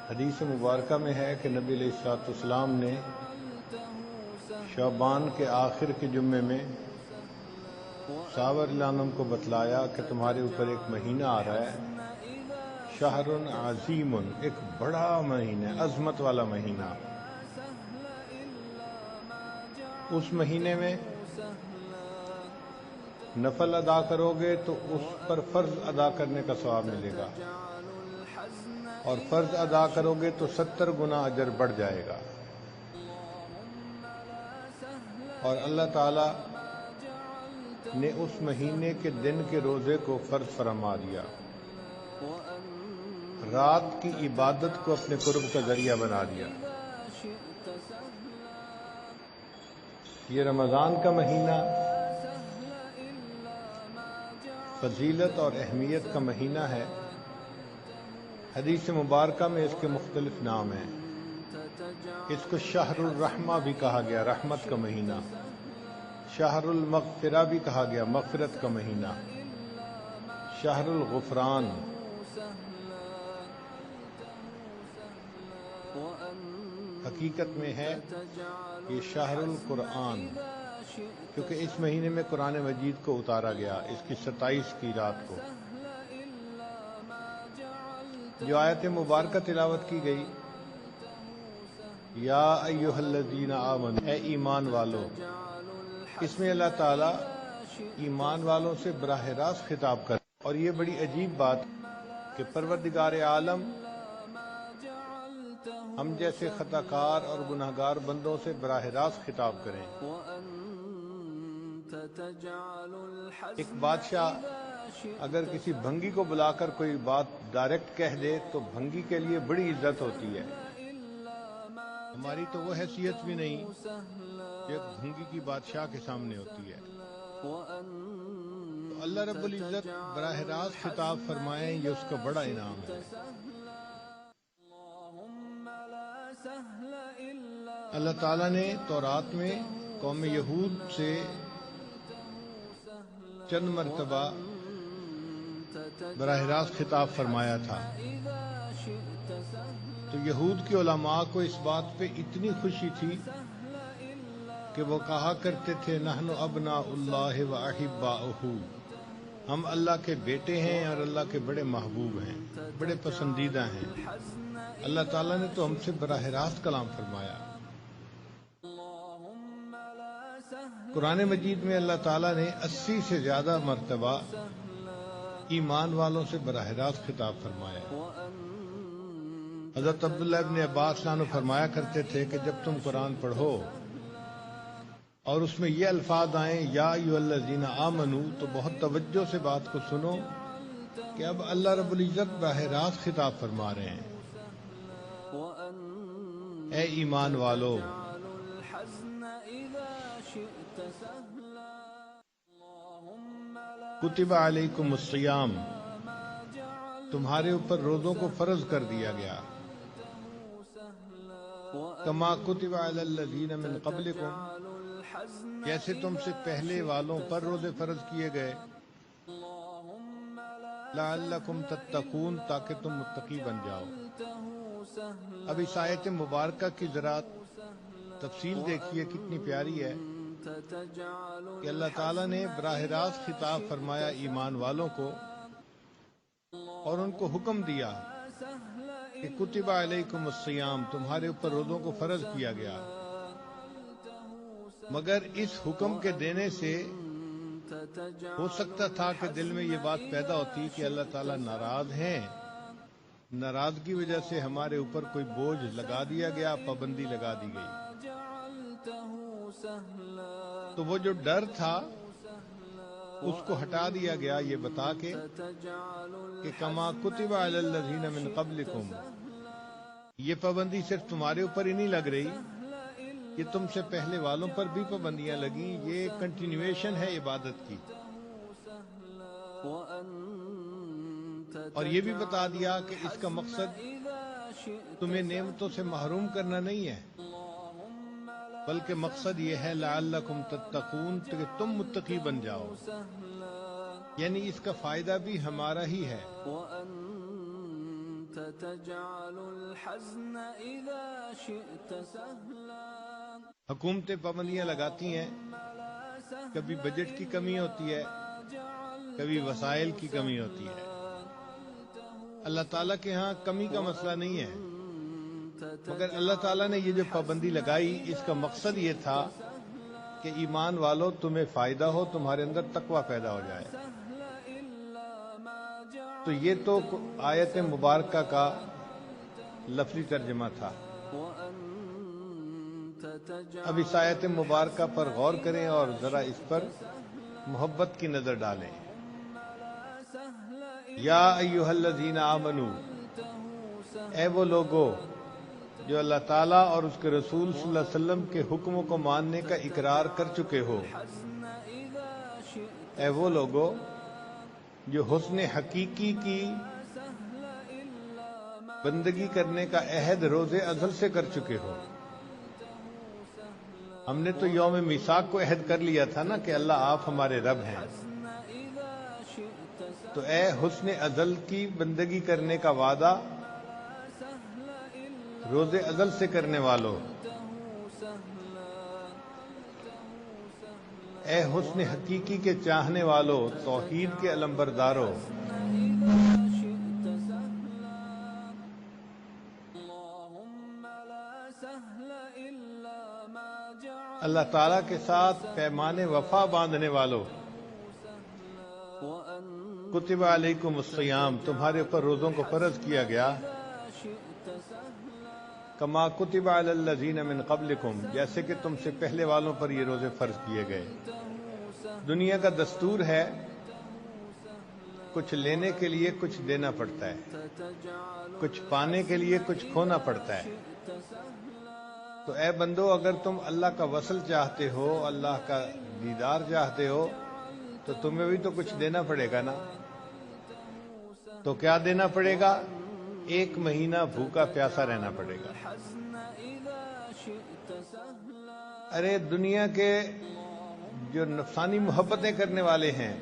حدیث مبارکہ میں ہے کہ نبی علیہ الصلوۃ والسلام نے شعبان کے آخر کے جمعے میں صحابہ رضی اللہ عنہم کو بتلایا کہ تمہارے اوپر ایک مہینہ آ رہا ہے، شہر عظیم، ایک بڑا مہینہ، عظمت والا مہینہ۔ اس مہینے میں نفل ادا کرو گے تو اس پر فرض ادا کرنے کا ثواب ملے گا، اور فرض ادا کرو گے تو 70 گنا اجر بڑھ جائے گا۔ اور اللہ تعالی نے اس مہینے کے دن کے روزے کو فرض فرما دیا، رات کی عبادت کو اپنے قرب کا ذریعہ بنا دیا۔ یہ رمضان کا مہینہ فضیلت اور اہمیت کا مہینہ ہے۔ حدیث مبارکہ میں اس کے مختلف نام ہیں۔ اس کو شہر الرحمہ بھی کہا گیا، رحمت کا مہینہ، شہر المغفرہ بھی کہا گیا، مغفرت کا مہینہ، شہر الغفران۔ حقیقت میں ہے یہ شہر القرآن، کیونکہ اس مہینے میں قرآن مجید کو اتارا گیا، اس کی 27 کی رات کو۔ جو آیت مبارکہ تلاوت کی گئی، یا ایھا الذین آمنوا، اے ایمان والو، اس میں اللہ تعالیٰ ایمان والوں سے براہ راست خطاب کر، اور یہ بڑی عجیب بات کہ پروردگار عالم ہم جیسے خطا کار اور گناہ گار بندوں سے براہ راست خطاب کریں۔ ایک بادشاہ اگر کسی بھنگی کو بلا کر کوئی بات ڈائریکٹ کہہ دے تو بھنگی کے لیے بڑی عزت ہوتی ہے۔ ہماری تو وہ حیثیت بھی نہیں کہ ایک بھنگی کی بادشاہ کے سامنے ہوتی ہے۔ تو اللہ رب العزت براہ راست خطاب فرمائیں، یہ اس کا بڑا انعام ہے۔ اللہ تعالیٰ نے تورات میں قوم یہود سے چند مرتبہ براہ راست خطاب فرمایا تھا، تو یہود کے علماء کو اس بات پہ اتنی خوشی تھی کہ وہ کہا کرتے تھے، نحن ابناء اللہ و احباؤہ، ہم اللہ کے بیٹے ہیں اور اللہ کے بڑے محبوب ہیں، بڑے پسندیدہ ہیں۔ اللہ تعالیٰ نے تو ہم سے براہ راست کلام فرمایا۔ قرآن مجید میں اللہ تعالیٰ نے 80 سے زیادہ مرتبہ ایمان والوں سے براہ راست خطاب فرمایا۔ حضرت عبداللہ ابن عباس عنہ فرمایا کرتے تھے کہ جب تم قرآن پڑھو اور اس میں یہ الفاظ آئیں، یا ایھا الذین آمنو، تو بہت توجہ سے بات کو سنو کہ اب اللہ رب العزت براہ راست خطاب فرما رہے ہیں، اے ایمان والو۔ کتب علیکم الصیام، تمہارے اوپر روزوں کو فرض کر دیا گیا، کما کتب علی الذین من قبلکم، جیسے تم سے پہلے والوں پر روزے فرض کیے گئے، لعلکم تتقون، تاکہ تم متقی بن جاؤ۔ اب اس آیت مبارکہ کی ذرا تفصیل دیکھیے، کتنی پیاری ہے کہ اللہ تعالیٰ نے براہ راست خطاب فرمایا ایمان والوں کو، اور ان کو حکم دیا کہ کتب علیکم الصیام، تمہارے اوپر روزوں کو فرض کیا گیا۔ مگر اس حکم کے دینے سے ہو سکتا تھا کہ دل میں یہ بات پیدا ہوتی کہ اللہ تعالیٰ ناراض ہیں، ناراض کی وجہ سے ہمارے اوپر کوئی بوجھ لگا دیا گیا، پابندی لگا دی گئی۔ تو وہ جو ڈر تھا اس کو ہٹا دیا گیا، یہ بتا کے کہ کما کتب علی الذین من قبلکم، یہ پابندی صرف تمہارے اوپر ہی نہیں لگ رہی، یہ تم سے پہلے والوں پر بھی پابندیاں لگیں، یہ کنٹینیویشن ہے عبادت کی۔ اور یہ بھی بتا دیا کہ اس کا مقصد تمہیں نعمتوں سے محروم کرنا نہیں ہے، بلکہ مقصد یہ ہے لعلکم تتقون، کہ تم متقی بن جاؤ، یعنی اس کا فائدہ بھی ہمارا ہی ہے۔ حکومتیں پابندیاں لگاتی ہیں، کبھی بجٹ کی کمی ہوتی ہے، کبھی وسائل کی کمی ہوتی ہے۔ اللہ تعالیٰ کے ہاں کمی کا مسئلہ نہیں ہے، مگر اللہ تعالیٰ نے یہ جو پابندی لگائی اس کا مقصد یہ تھا کہ ایمان والو تمہیں فائدہ ہو، تمہارے اندر تقوی پیدا ہو جائے۔ تو یہ تو آیت مبارکہ کا لفظی ترجمہ تھا۔ اب اس آیت مبارکہ پر غور کریں اور ذرا اس پر محبت کی نظر ڈالیں۔ یا ایھا الذین آمنو، اے وہ لوگو جو اللہ تعالیٰ اور اس کے رسول صلی اللہ علیہ وسلم کے حکموں کو ماننے کا اقرار کر چکے ہو، اے وہ لوگو جو حسن حقیقی کی بندگی کرنے کا عہد روز ازل سے کر چکے ہو۔ ہم نے تو یوم میثاق کو عہد کر لیا تھا نا کہ اللہ آپ ہمارے رب ہیں، تو اے حسن ازل کی بندگی کرنے کا وعدہ روز ازل سے کرنے والو، اے حسن حقیقی کے چاہنے والو، توحید کے علمبردارو، اللہ تعالیٰ کے ساتھ پیمان وفا باندھنے والو، کتب علیکم الصیام، تمہارے اوپر روزوں کو فرض کیا گیا، کما کتب علی الذین من قبلکم، جیسے کہ تم سے پہلے والوں پر یہ روزے فرض کیے گئے۔ دنیا کا دستور ہے کچھ لینے کے لیے کچھ دینا پڑتا ہے، کچھ پانے کے لیے کچھ کھونا پڑتا ہے۔ تو اے بندو، اگر تم اللہ کا وصل چاہتے ہو، اللہ کا دیدار چاہتے ہو، تو تمہیں بھی تو کچھ دینا پڑے گا نا۔ تو کیا دینا پڑے گا؟ 1 مہینہ بھوکا پیاسا رہنا پڑے گا۔ ارے دنیا کے جو نفسانی محبتیں کرنے والے ہیں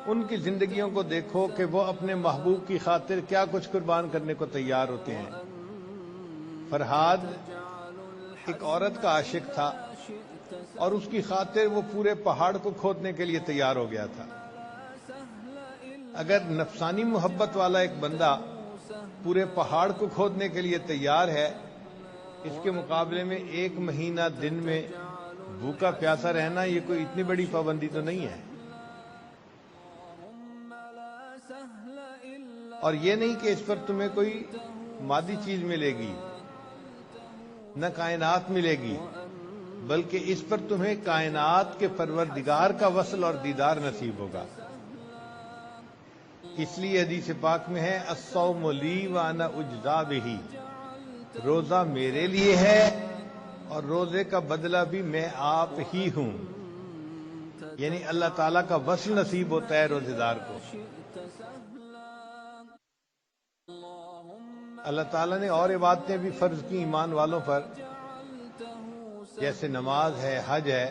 ان کی زندگیوں کو دیکھو کہ وہ اپنے محبوب کی خاطر کیا کچھ قربان کرنے کو تیار ہوتے ہیں۔ فرحاد ایک عورت کا عاشق تھا اور اس کی خاطر وہ پورے پہاڑ کو کھودنے کے لیے تیار ہو گیا تھا۔ اگر نفسانی محبت والا ایک بندہ پورے پہاڑ کو کھودنے کے لیے تیار ہے، اس کے مقابلے میں 1 مہینہ دن میں بھوکا پیاسا رہنا یہ کوئی اتنی بڑی پابندی تو نہیں ہے۔ اور یہ نہیں کہ اس پر تمہیں کوئی مادی چیز ملے گی، نہ کائنات ملے گی، بلکہ اس پر تمہیں کائنات کے پروردگار کا وصل اور دیدار نصیب ہوگا۔ اس لیے حدیث پاک میں ہے الصوم لی وانا اجزا بہ، روزہ میرے لیے ہے اور روزے کا بدلہ بھی میں آپ ہی ہوں۔ یعنی اللہ تعالیٰ کا وصل نصیب ہوتا ہے روزے دار کو۔ اللہ تعالیٰ نے اور عبادتیں بھی فرض کی ایمان والوں پر، جیسے نماز ہے، حج ہے،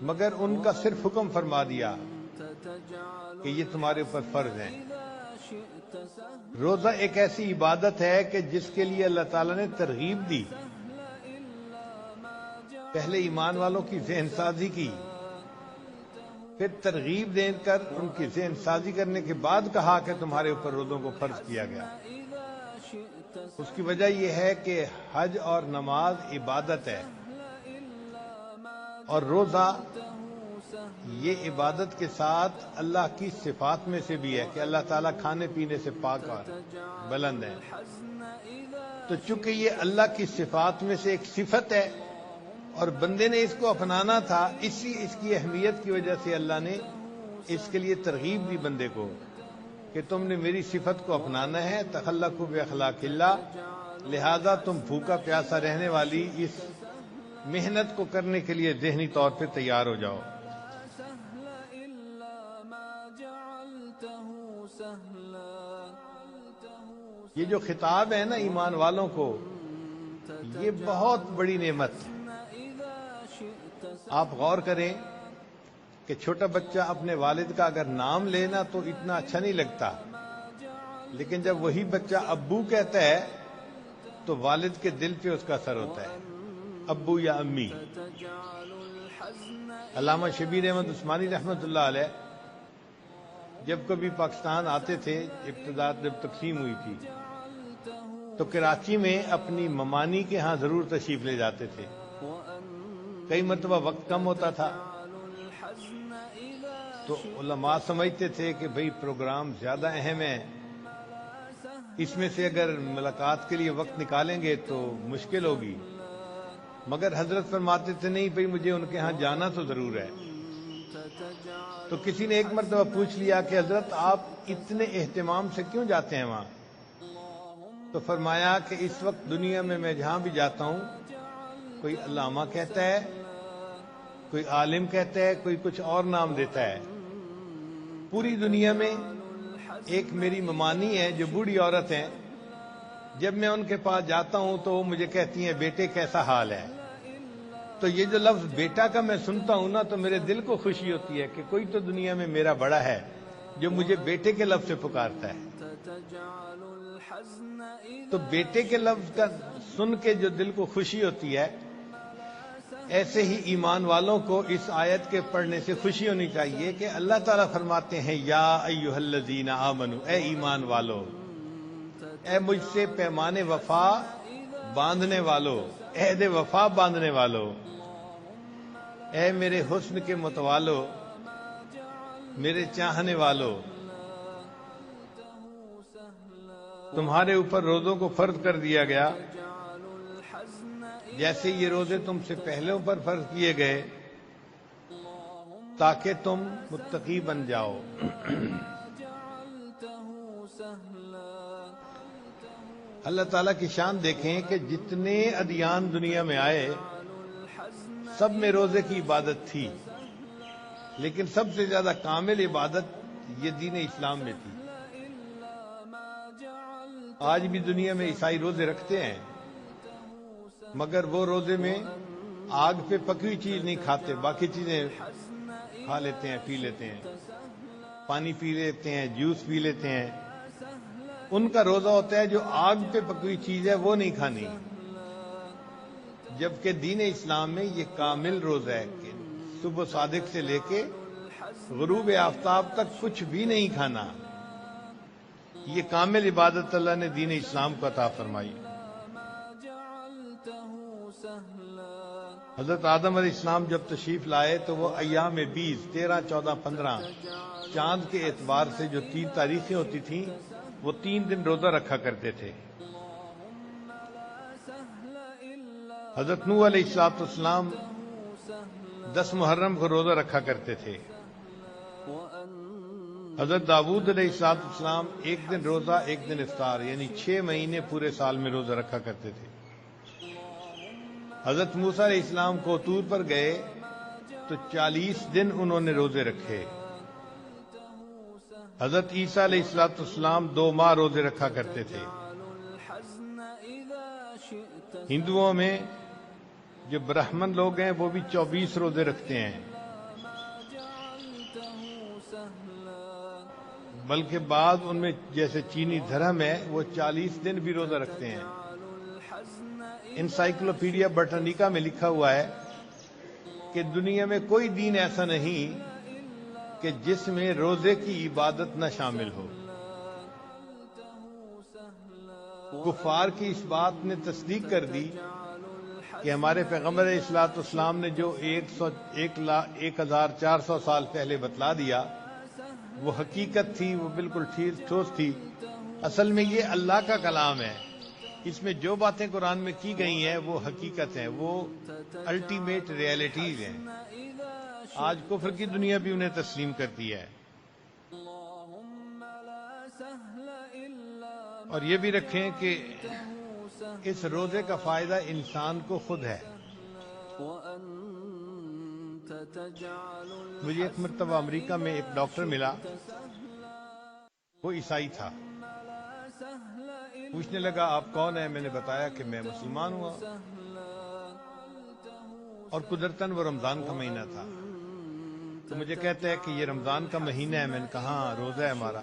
مگر ان کا صرف حکم فرما دیا کہ یہ تمہارے اوپر فرض ہیں۔ روزہ ایک ایسی عبادت ہے کہ جس کے لیے اللہ تعالیٰ نے ترغیب دی، پہلے ایمان والوں کی ذہن سازی کی، پھر ترغیب دے کر ان کی ذہن سازی کرنے کے بعد کہا کہ تمہارے اوپر روزوں کو فرض کیا گیا۔ اس کی وجہ یہ ہے کہ حج اور نماز عبادت ہے، اور روزہ یہ عبادت کے ساتھ اللہ کی صفات میں سے بھی ہے کہ اللہ تعالیٰ کھانے پینے سے پاک اور بلند ہے۔ تو چونکہ یہ اللہ کی صفات میں سے ایک صفت ہے اور بندے نے اس کو اپنانا تھا، اس کی اہمیت کی وجہ سے اللہ نے اس کے لیے ترغیب دی بندے کو کہ تم نے میری صفت کو اپنانا ہے، تخلقوا باخلاق اللہ، لہذا تم بھوکا پیاسا رہنے والی اس محنت کو کرنے کے لیے ذہنی طور پہ تیار ہو جاؤ۔ یہ جو خطاب ہے نا ایمان والوں کو، یہ بہت بڑی نعمت ہے۔ آپ غور کریں کہ چھوٹا بچہ اپنے والد کا اگر نام لینا تو اتنا اچھا نہیں لگتا، لیکن جب وہی بچہ ابو کہتا ہے تو والد کے دل پہ اس کا اثر ہوتا ہے، ابو یا امی۔ علامہ شبیر احمد عثمانی رحمۃ اللہ علیہ جب کبھی پاکستان آتے تھے، ابتدا جب تقسیم ہوئی تھی تو کراچی میں اپنی ممانی کے ہاں ضرور تشریف لے جاتے تھے۔ کئی مرتبہ وقت کم ہوتا تھا تو علماء سمجھتے تھے کہ بھئی پروگرام زیادہ اہم ہے، اس میں سے اگر ملاقات کے لیے وقت نکالیں گے تو مشکل ہوگی، مگر حضرت فرماتے تھے نہیں بھئی مجھے ان کے ہاں جانا تو ضرور ہے۔ تو کسی نے ایک مرتبہ پوچھ لیا کہ حضرت آپ اتنے اہتمام سے کیوں جاتے ہیں وہاں؟ تو فرمایا کہ اس وقت دنیا میں جہاں بھی جاتا ہوں کوئی علامہ کہتا ہے، کوئی عالم کہتا ہے، کوئی کچھ اور نام دیتا ہے، پوری دنیا میں ایک میری ممانی ہے جو بوڑھی عورت ہیں، جب میں ان کے پاس جاتا ہوں تو وہ مجھے کہتی ہیں بیٹے کیسا حال ہے؟ تو یہ جو لفظ بیٹا کا میں سنتا ہوں نا تو میرے دل کو خوشی ہوتی ہے کہ کوئی تو دنیا میں میرا بڑا ہے جو مجھے بیٹے کے لفظ سے پکارتا ہے۔ تو بیٹے کے لفظ کا سن کے جو دل کو خوشی ہوتی ہے، ایسے ہی ایمان والوں کو اس آیت کے پڑھنے سے خوشی ہونی چاہیے کہ اللہ تعالیٰ فرماتے ہیں یا ایھا الذین آمنو، اے ایمان والو، اے مجھ سے پیمان وفا باندھنے والو، عہد وفا باندھنے والو، اے میرے حسن کے متوالو، میرے چاہنے والو، تمہارے اوپر روزوں کو فرض کر دیا گیا جیسے یہ روزے تم سے پہلوں پر فرض کیے گئے تاکہ تم متقی بن جاؤ۔ اللہ تعالیٰ کی شان دیکھیں کہ جتنے ادیان دنیا میں آئے سب میں روزے کی عبادت تھی، لیکن سب سے زیادہ کامل عبادت یہ دین اسلام میں تھی۔ آج بھی دنیا میں عیسائی روزے رکھتے ہیں، مگر وہ روزے میں آگ پہ پکی ہوئی چیز نہیں کھاتے، باقی چیزیں کھا لیتے ہیں، پی لیتے ہیں، پانی پی لیتے ہیں، جوس پی لیتے ہیں۔ ان کا روزہ ہوتا ہے جو آگ پہ پکی ہوئی چیز ہے وہ نہیں کھانی، جبکہ دین اسلام میں یہ کامل روزہ ہے کہ صبح صادق سے لے کے غروب آفتاب تک کچھ بھی نہیں کھانا۔ یہ کامل عبادت اللہ نے دین اسلام کو عطا فرمائی۔ حضرت آدم علیہ السلام جب تشریف لائے تو وہ ایام 20، 13، 14، 15 چاند کے اعتبار سے جو 3 تاریخیں ہوتی تھیں وہ 3 دن روزہ رکھا کرتے تھے۔ حضرت نوح علیہ السلام 10 محرم کو روزہ رکھا کرتے تھے۔ حضرت داؤد علیہ السلام 1 دن روزہ 1 دن افطار، یعنی 6 مہینے پورے سال میں روزہ رکھا کرتے تھے۔ حضرت موسیٰ علیہ السلام کو طور پر گئے تو 40 دن انہوں نے روزے رکھے۔ حضرت عیسیٰ علیہ السلام 2 ماہ روزے رکھا کرتے تھے۔ ہندوؤں میں جو برہمن لوگ ہیں وہ بھی 24 روزے رکھتے ہیں، بلکہ بعض ان میں جیسے چینی دھرم ہے وہ 40 دن بھی روزہ رکھتے ہیں۔ انسائکلوپیڈیا برٹانیکا میں لکھا ہوا ہے کہ دنیا میں کوئی دین ایسا نہیں کہ جس میں روزے کی عبادت نہ شامل ہو۔ کفار کی اس بات نے تصدیق کر دی کہ ہمارے پیغمبر علیہ السلام نے جو 1400 سال پہلے بتلا دیا وہ حقیقت تھی، وہ بالکل ٹھوس تھی۔ اصل میں یہ اللہ کا کلام ہے، اس میں جو باتیں قرآن میں کی گئی ہیں وہ حقیقت ہیں، وہ الٹیمیٹ ریالٹیز ہیں۔ آج کفر کی دنیا بھی انہیں تسلیم کرتی ہے۔ اور یہ بھی رکھیں کہ اس روزے کا فائدہ انسان کو خود ہے۔ مجھے ایک مرتبہ امریکہ میں ایک ڈاکٹر ملا، وہ عیسائی تھا۔ پوچھنے لگا آپ کون ہیں؟ میں نے بتایا کہ میں مسلمان ہوا، اور قدرتاً وہ رمضان کا مہینہ تھا۔ تو مجھے کہتا ہے کہ یہ رمضان کا مہینہ ہے۔ میں نے کہا ہاں روزہ ہے ہمارا۔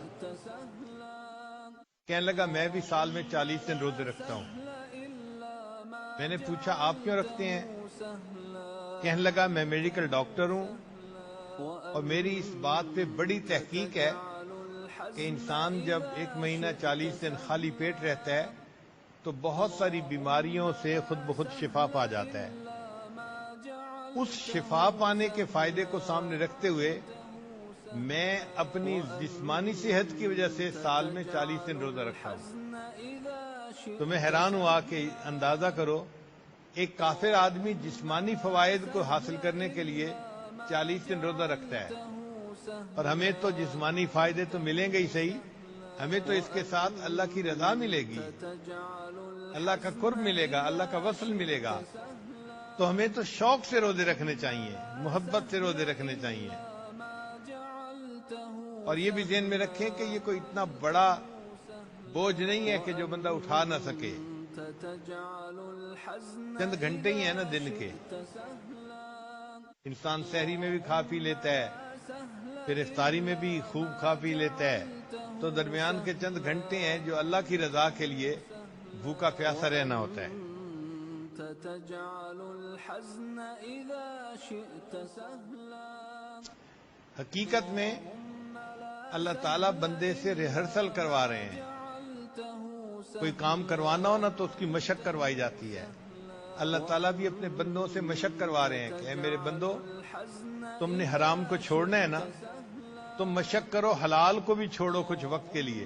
کہنے لگا میں بھی سال میں 40 دن روزے رکھتا ہوں۔ میں نے پوچھا آپ کیوں رکھتے ہیں؟ کہنے لگا میں میڈیکل ڈاکٹر ہوں اور میری اس بات پہ بڑی تحقیق ہے کہ انسان جب 1 مہینہ 40 دن خالی پیٹ رہتا ہے تو بہت ساری بیماریوں سے خود بخود شفا پا جاتا ہے۔ اس شفا پانے کے فائدے کو سامنے رکھتے ہوئے میں اپنی جسمانی صحت کی وجہ سے سال میں 40 دن روزہ رکھتا ہوں۔ تو میں حیران ہوا کہ اندازہ کرو ایک کافر آدمی جسمانی فوائد کو حاصل کرنے کے لیے 40 دن روزہ رکھتا ہے، اور ہمیں تو جسمانی فائدے تو ملیں گے ہی صحیح، ہمیں تو اس کے ساتھ اللہ کی رضا ملے گی، اللہ کا قرب ملے گا، اللہ کا وصل ملے گا۔ تو ہمیں تو شوق سے روزے رکھنے چاہیے، محبت سے روزے رکھنے چاہیے، اور یہ بھی ذہن میں رکھیں کہ یہ کوئی اتنا بڑا بوجھ نہیں ہے کہ جو بندہ اٹھا نہ سکے۔ چند گھنٹے ہی ہیں نا دن کے، انسان سحری میں بھی کھا پی لیتا ہے، پھر افطاری میں بھی خوب کھا پی لیتا ہے، تو درمیان کے چند گھنٹے ہیں جو اللہ کی رضا کے لیے بھوکا پیاسا رہنا ہوتا ہے۔ حقیقت میں اللہ تعالیٰ بندے سے ریہرسل کروا رہے ہیں۔ کوئی کام کروانا ہو نا تو اس کی مشق کروائی جاتی ہے۔ اللہ تعالیٰ بھی اپنے بندوں سے مشق کروا رہے ہیں کہ اے میرے بندو، تم نے حرام کو چھوڑنا ہے نا، تم مشق کرو، حلال کو بھی چھوڑو کچھ وقت کے لیے،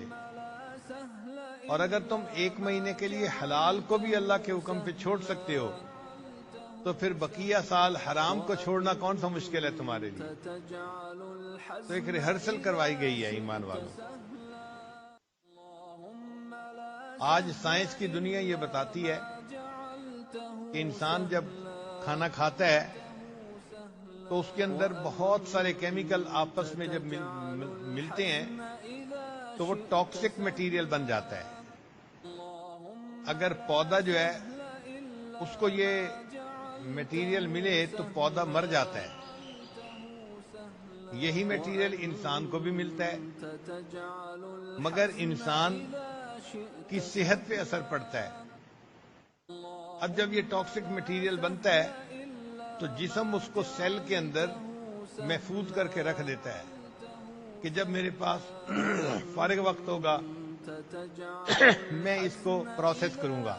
اور اگر تم 1 مہینے کے لیے حلال کو بھی اللہ کے حکم پہ چھوڑ سکتے ہو تو پھر بقیہ سال حرام کو چھوڑنا کون سا مشکل ہے تمہارے لیے؟ تو ایک ریہرسل کروائی گئی ہے ایمان والوں۔ آج سائنس کی دنیا یہ بتاتی ہے کہ انسان جب کھانا کھاتا ہے تو اس کے اندر بہت سارے کیمیکل آپس میں جب ملتے ہیں تو وہ ٹاکسک مٹیریل بن جاتا ہے۔ اگر پودا جو ہے اس کو یہ مٹیریل ملے تو پودا مر جاتا ہے، یہی مٹیریل انسان کو بھی ملتا ہے، مگر انسان کی صحت پہ اثر پڑتا ہے۔ اب جب یہ ٹاکسک مٹیریل بنتا ہے تو جسم اس کو سیل کے اندر محفوظ کر کے رکھ دیتا ہے کہ جب میرے پاس فارغ وقت ہوگا میں اس کو پروسیس کروں گا۔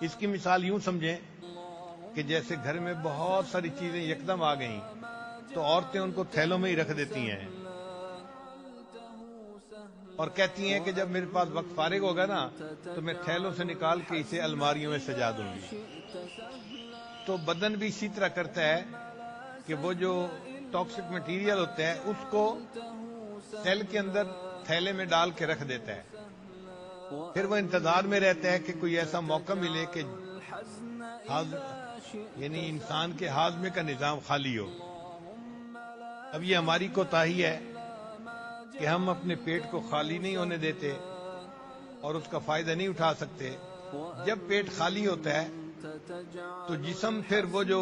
اس کی مثال یوں سمجھیں کہ جیسے گھر میں بہت ساری چیزیں یکدم آ گئیں تو عورتیں ان کو تھیلوں میں ہی رکھ دیتی ہیں اور کہتی ہیں کہ جب میرے پاس وقت فارغ ہوگا نا تو میں تھیلوں سے نکال کے اسے الماریوں میں سجا دوں گی۔ تو بدن بھی اسی طرح کرتا ہے کہ وہ جو ٹاکسک مٹیریل ہوتا ہے اس کو سیل کے اندر تھیلے میں ڈال کے رکھ دیتا ہے، پھر وہ انتظار میں رہتا ہے کہ کوئی ایسا موقع ملے کہ یعنی انسان کے ہاضمے کا نظام خالی ہو۔ اب یہ ہماری کوتاہی ہے کہ ہم اپنے پیٹ کو خالی نہیں ہونے دیتے اور اس کا فائدہ نہیں اٹھا سکتے۔ جب پیٹ خالی ہوتا ہے تو جسم پھر وہ جو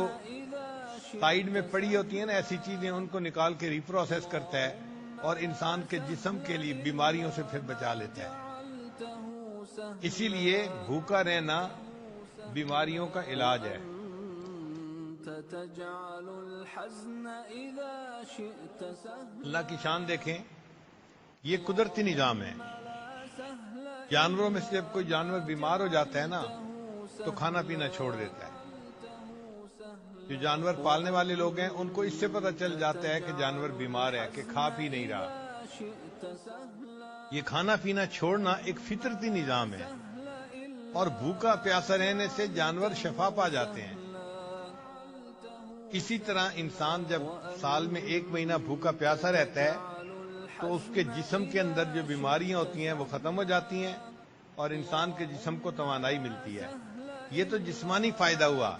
سائیڈ میں پڑی ہوتی ہیں نا ایسی چیزیں، ان کو نکال کے ریپروسیس کرتا ہے اور انسان کے جسم کے لیے بیماریوں سے پھر بچا لیتا ہے۔ اسی لیے بھوکا رہنا بیماریوں کا علاج ہے۔ اللہ کی شان دیکھیں، یہ قدرتی نظام ہے۔ جانوروں میں سے جب کوئی جانور بیمار ہو جاتا ہے نا تو کھانا پینا چھوڑ دیتا ہے۔ جو جانور پالنے والے لوگ ہیں ان کو اس سے پتہ چل جاتا ہے کہ جانور بیمار ہے، کہ کھا پی نہیں رہا۔ یہ کھانا پینا چھوڑنا ایک فطرتی نظام ہے، اور بھوکا پیاسا رہنے سے جانور شفا پا جاتے ہیں۔ اسی طرح انسان جب سال میں 1 مہینہ بھوکا پیاسا رہتا ہے تو اس کے جسم کے اندر جو بیماریاں ہوتی ہیں وہ ختم ہو جاتی ہیں اور انسان کے جسم کو توانائی ملتی ہے۔ یہ تو جسمانی فائدہ ہوا،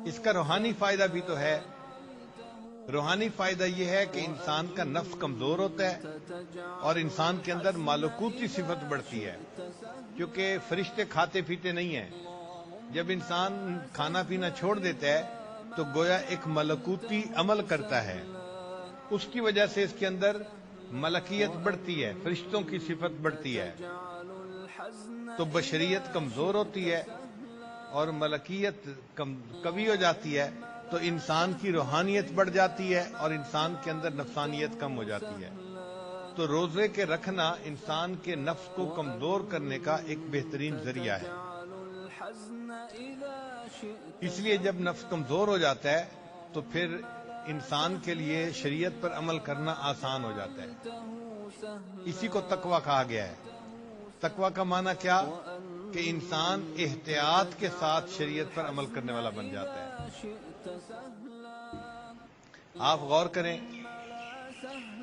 اس کا روحانی فائدہ بھی تو ہے۔ روحانی فائدہ یہ ہے کہ انسان کا نفس کمزور ہوتا ہے اور انسان کے اندر ملکوتی صفت بڑھتی ہے، کیونکہ فرشتے کھاتے پیتے نہیں ہیں۔ جب انسان کھانا پینا چھوڑ دیتا ہے تو گویا ایک ملکوتی عمل کرتا ہے، اس کی وجہ سے اس کے اندر ملکیت بڑھتی ہے، فرشتوں کی صفت بڑھتی ہے، تو بشریت کمزور ہوتی ہے اور ملکیت قوی ہو جاتی ہے، تو انسان کی روحانیت بڑھ جاتی ہے اور انسان کے اندر نفسانیت کم ہو جاتی ہے۔ تو روزے کے رکھنا انسان کے نفس کو کمزور کرنے کا ایک بہترین ذریعہ ہے۔ اس لیے جب نفس کمزور ہو جاتا ہے تو پھر انسان کے لیے شریعت پر عمل کرنا آسان ہو جاتا ہے۔ اسی کو تقویٰ کہا گیا ہے۔ تقویٰ کا معنی کیا؟ کہ انسان احتیاط کے ساتھ شریعت پر عمل کرنے والا بن جاتا ہے۔ آپ غور کریں،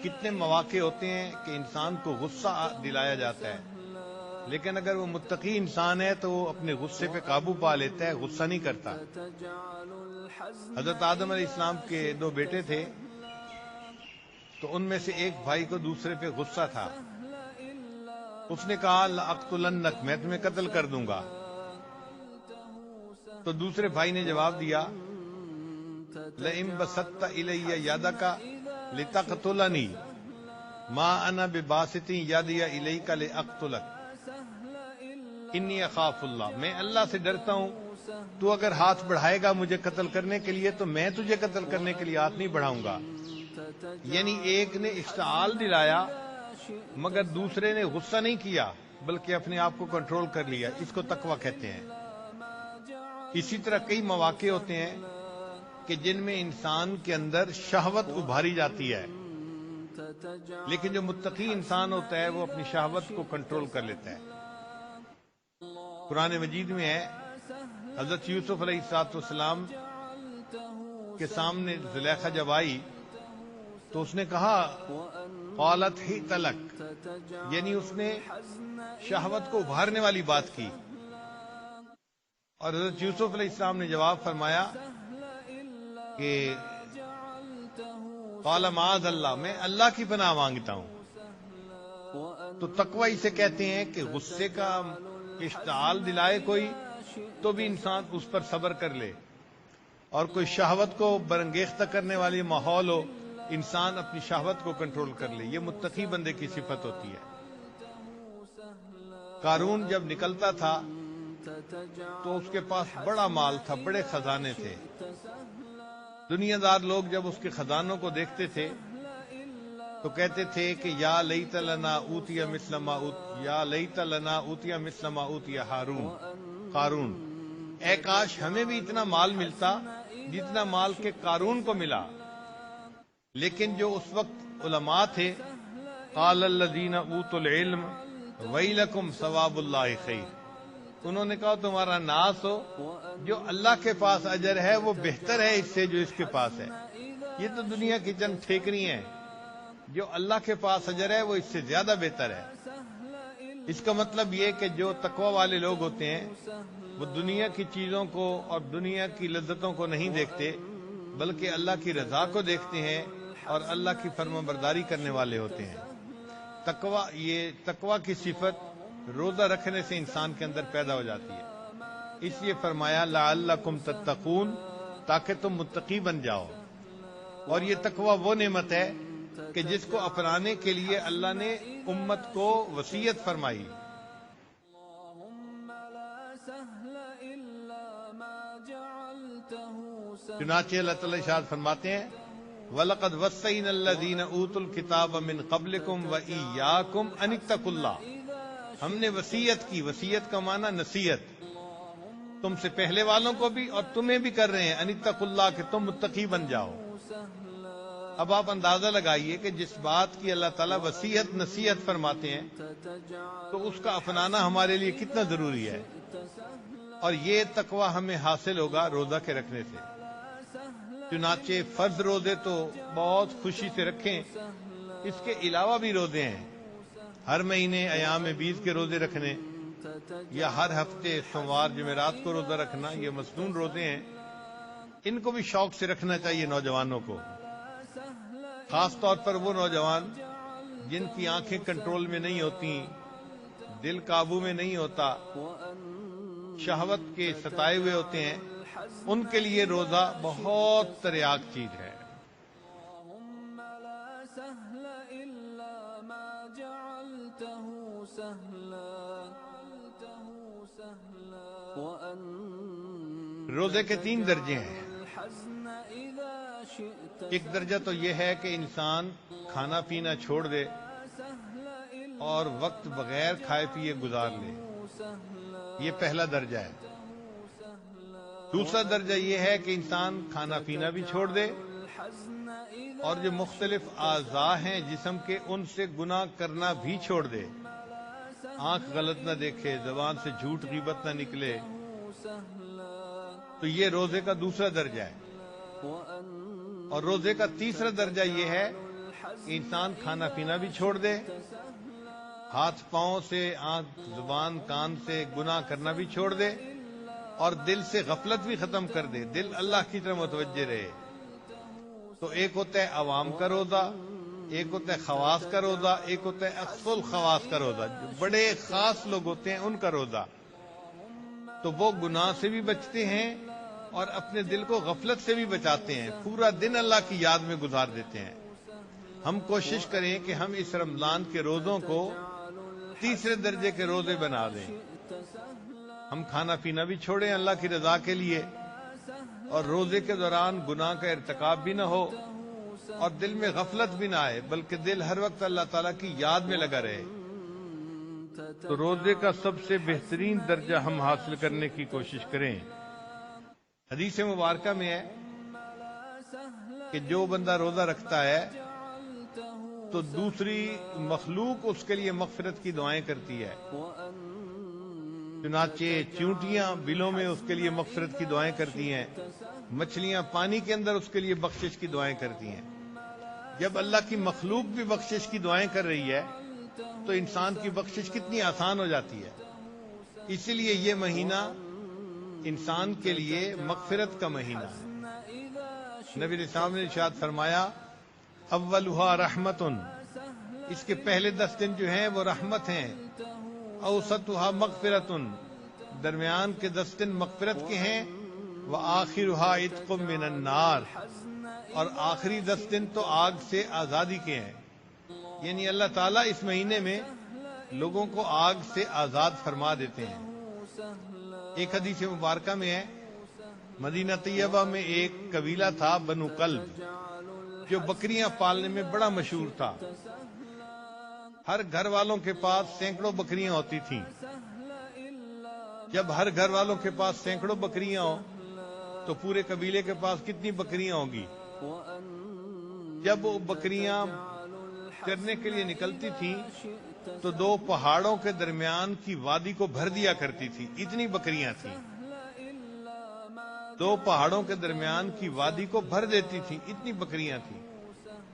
کتنے مواقع ہوتے ہیں کہ انسان کو غصہ دلایا جاتا ہے، لیکن اگر وہ متقی انسان ہے تو وہ اپنے غصے پہ قابو پا لیتا ہے، غصہ نہیں کرتا۔ حضرت آدم علیہ السلام کے 2 بیٹے تھے، تو ان میں سے ایک بھائی کو دوسرے پہ غصہ تھا۔ اس نے کہا لَأَقْتُلَنَّكَ، میں تمہیں قتل کر دوں گا۔ تو دوسرے بھائی نے جواب دیا لَإِن بَسَطتَ إِلَيَّ يَدَكَ لِتَقْتُلَنِي مَا أَنَا بِبَاسِطٍ يَدِيَ إِلَيْكَ لِأَقْتُلَكَ إِنِّي أَخَافُ اللَّهَ، میں اللہ سے ڈرتا ہوں، تو اگر ہاتھ بڑھائے گا مجھے قتل کرنے کے لیے تو میں تجھے قتل کرنے کے لیے ہاتھ نہیں بڑھاؤں گا۔ یعنی ایک نے اشتعال دلایا مگر دوسرے نے غصہ نہیں کیا بلکہ اپنے آپ کو کنٹرول کر لیا، اس کو تقویٰ کہتے ہیں۔ اسی طرح کئی مواقع ہوتے ہیں کہ جن میں انسان کے اندر شہوت ابھاری جاتی ہے، لیکن جو متقی انسان ہوتا ہے وہ اپنی شہوت کو کنٹرول کر لیتا ہے۔ قرآن مجید میں ہے، حضرت یوسف علیہ السلام کے سامنے زلیخا جب آئی تو اس نے کہا قالت حیت لک، یعنی اس نے شہوت کو ابھارنے والی بات کی، اور حضرت یوسف علیہ السلام نے جواب فرمایا کہ قال معاذ اللہ، میں اللہ کی پناہ مانگتا ہوں۔ تو تقویٰ اسے کہتے ہیں کہ غصے کا اشتعال دلائے کوئی تو بھی انسان اس پر صبر کر لے، اور کوئی شہوت کو برانگیختہ کرنے والی ماحول ہو، انسان اپنی شہوت کو کنٹرول کر لے، یہ متقی بندے کی صفت ہوتی ہے۔ قارون جب نکلتا تھا تو اس کے پاس بڑا مال تھا، بڑے خزانے تھے۔ دنیا دار لوگ جب اس کے خزانوں کو دیکھتے تھے تو کہتے تھے کہ یا لیت لنا اوتی مثل ما اوتی، یا لیت لنا اوتی مثل ما اوتی قارون، اے کاش ہمیں بھی اتنا مال ملتا جتنا مال کے قارون کو ملا۔ لیکن جو اس وقت علماء تھے، قال الذین اوتوا العلم ویلکم ثواب اللہ خیر، انہوں نے کہا تمہارا ناس ہو، جو اللہ کے پاس اجر ہے وہ بہتر ہے اس سے جو اس کے پاس ہے۔ یہ تو دنیا کی چند ٹھیکری ہیں، جو اللہ کے پاس اجر ہے وہ اس سے زیادہ بہتر ہے۔ اس کا مطلب یہ کہ جو تقوی والے لوگ ہوتے ہیں وہ دنیا کی چیزوں کو اور دنیا کی لذتوں کو نہیں دیکھتے بلکہ اللہ کی رضا کو دیکھتے ہیں اور اللہ کی فرما برداری کرنے والے ہوتے ہیں۔ تقوی کی صفت روزہ رکھنے سے انسان کے اندر پیدا ہو جاتی ہے۔ اس لیے فرمایا لعلکم تتقون، تاکہ تم متقی بن جاؤ۔ اور یہ تقوی وہ نعمت ہے کہ جس کو اپنانے کے لیے اللہ نے امت کو وصیت فرمائی۔ چنانچہ اللہ تعالیٰ ارشاد فرماتے ہیں وَلَقَدْ وَصَّيْنَا الَّذِينَ أُوتُوا الْكِتَابَ مِنْ قَبْلِكُمْ وَإِيَّاكُمْ أَنِ اتَّقُوا اللَّهَ، ہم نے وصیت کی، وصیت کا معنی نصیحت، تم سے پہلے والوں کو بھی اور تمہیں بھی کر رہے ہیں، ان اتقوا اللہ، کہ تم متقی بن جاؤ۔ اب آپ اندازہ لگائیے کہ جس بات کی اللہ تعالیٰ وصیت نصیحت فرماتے ہیں تو اس کا اپنانا ہمارے لیے کتنا ضروری ہے۔ اور یہ تقوی ہمیں حاصل ہوگا روزہ کے رکھنے سے۔ چنانچہ فرض روزے تو بہت خوشی سے رکھیں، اس کے علاوہ بھی روزے ہیں، ہر مہینے ایام بیز کے روزے رکھنے یا ہر ہفتے سوموار جمعرات کو روزہ رکھنا، یہ مسنون روزے ہیں، ان کو بھی شوق سے رکھنا چاہیے نوجوانوں کو، خاص طور پر وہ نوجوان جن کی آنکھیں کنٹرول میں نہیں ہوتی، دل قابو میں نہیں ہوتا، شہوت کے ستائے ہوئے ہوتے ہیں، ان کے لیے روزہ بہت تریاق چیز ہے۔ روزے کے 3 درجے ہیں۔ ایک درجہ تو یہ ہے کہ انسان کھانا پینا چھوڑ دے اور وقت بغیر کھائے پیے گزار لے، یہ پہلا درجہ ہے۔ دوسرا درجہ یہ ہے کہ انسان کھانا پینا بھی چھوڑ دے اور جو مختلف اعضاء ہیں جسم کے ان سے گناہ کرنا بھی چھوڑ دے، آنکھ غلط نہ دیکھے، زبان سے جھوٹ غیبت نہ نکلے، تو یہ روزے کا دوسرا درجہ ہے۔ اور روزے کا تیسرا درجہ یہ ہے کہ انسان کھانا پینا بھی چھوڑ دے، ہاتھ پاؤں سے، آنکھ زبان کان سے گناہ کرنا بھی چھوڑ دے اور دل سے غفلت بھی ختم کر دے، دل اللہ کی طرف متوجہ رہے۔ تو ایک ہوتا ہے عوام کا روزہ، ایک ہوتا ہے خواص کا روزہ، ایک ہوتا ہے اخص الخواص کا روزہ، جو بڑے خاص لوگ ہوتے ہیں ان کا روزہ۔ تو وہ گناہ سے بھی بچتے ہیں اور اپنے دل کو غفلت سے بھی بچاتے ہیں، پورا دن اللہ کی یاد میں گزار دیتے ہیں۔ ہم کوشش کریں کہ ہم اس رمضان کے روزوں کو تیسرے درجے کے روزے بنا دیں۔ ہم کھانا پینا بھی چھوڑیں اللہ کی رضا کے لیے، اور روزے کے دوران گناہ کا ارتکاب بھی نہ ہو اور دل میں غفلت بھی نہ آئے، بلکہ دل ہر وقت اللہ تعالیٰ کی یاد میں لگا رہے۔ تو روزے کا سب سے بہترین درجہ ہم حاصل کرنے کی کوشش کریں۔ حدیث مبارکہ میں ہے کہ جو بندہ روزہ رکھتا ہے تو دوسری مخلوق اس کے لیے مغفرت کی دعائیں کرتی ہے، چنانچہ چیونٹیاں بلوں میں اس کے لیے مغفرت کی دعائیں کرتی ہیں، مچھلیاں پانی کے اندر اس کے لیے بخشش کی دعائیں کرتی ہیں۔ جب اللہ کی مخلوق بھی بخشش کی دعائیں کر رہی ہے تو انسان کی بخشش کتنی آسان ہو جاتی ہے۔ اسی لیے یہ مہینہ انسان کے لیے مغفرت کا مہینہ ہے۔ نبی اسلام نے ارشاد فرمایا اولھا رحمتن، اس کے پہلے 10 دن جو ہیں وہ رحمت ہیں، اوسطھا مغفرتن، درمیان کے 10 دن مغفرت کے ہیں، وآخرھا عتق من النار، اور آخری 10 دن تو آگ سے آزادی کے ہیں۔ یعنی اللہ تعالیٰ اس مہینے میں لوگوں کو آگ سے آزاد فرما دیتے ہیں۔ ایک حدیث مبارکہ میں ہے مدینہ طیبہ میں ایک قبیلہ تھا بنو کلب، جو بکریاں پالنے میں بڑا مشہور تھا۔ ہر گھر والوں کے پاس سینکڑوں بکریاں ہوتی تھیں۔ جب ہر گھر والوں کے پاس سینکڑوں بکریاں ہوں تو پورے قبیلے کے پاس کتنی بکریاں ہوں گی؟ جب وہ بکریاں چرنے کے لیے نکلتی تھیں تو 2 پہاڑوں کے درمیان کی وادی کو بھر دیا کرتی تھی، اتنی بکریاں تھیں۔ 2 پہاڑوں کے درمیان کی وادی کو بھر دیتی تھی، اتنی بکریاں تھیں۔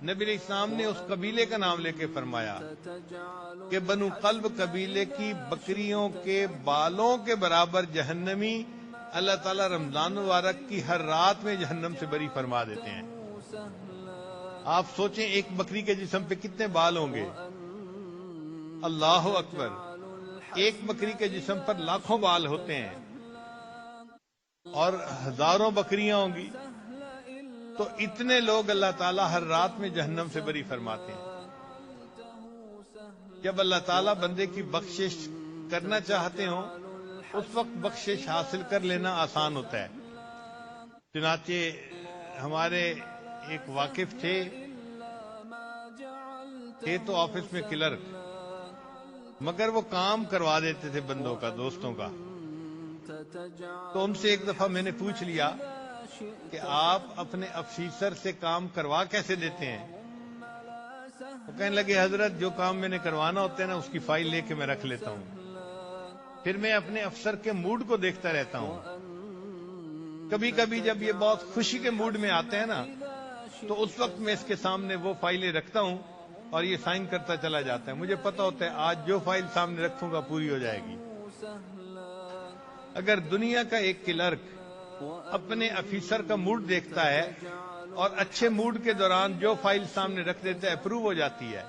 نبی علیہ السلام نے اس قبیلے کا نام لے کے فرمایا کہ بنو قلب قبیلے کی بکریوں کے بالوں کے برابر جہنمی اللہ تعالیٰ رمضان مبارک کی ہر رات میں جہنم سے بری فرما دیتے ہیں۔ آپ سوچیں ایک بکری کے جسم پہ کتنے بال ہوں گے؟ اللہ اکبر، ایک بکری کے جسم پر لاکھوں بال ہوتے ہیں اور ہزاروں بکریاں ہوں گی، تو اتنے لوگ اللہ تعالیٰ ہر رات میں جہنم سے بری فرماتے ہیں۔ جب اللہ تعالیٰ بندے کی بخشش کرنا چاہتے ہوں اس وقت بخشش حاصل کر لینا آسان ہوتا ہے۔ چنانچہ ہمارے ایک واقف تھے تو آفس میں کلرک، مگر وہ کام کروا دیتے تھے بندوں کا، دوستوں کا۔ تو ان سے ایک دفعہ میں نے پوچھ لیا کہ آپ اپنے افیسر سے کام کروا کیسے دیتے ہیں؟ وہ کہنے لگے حضرت جو کام میں نے کروانا ہوتا ہے نا اس کی فائل لے کے میں رکھ لیتا ہوں، پھر میں اپنے افسر کے موڈ کو دیکھتا رہتا ہوں۔ کبھی کبھی جب یہ بہت خوشی کے موڈ میں آتے ہیں نا تو اس وقت میں اس کے سامنے وہ فائلیں رکھتا ہوں اور یہ سائن کرتا چلا جاتا ہے۔ مجھے پتا ہوتا ہے آج جو فائل سامنے رکھوں گا پوری ہو جائے گی۔ اگر دنیا کا ایک کلرک اپنے افیسر کا موڈ دیکھتا ہے اور اچھے موڈ کے دوران جو فائل سامنے رکھ دیتا ہے اپروو ہو جاتی ہے،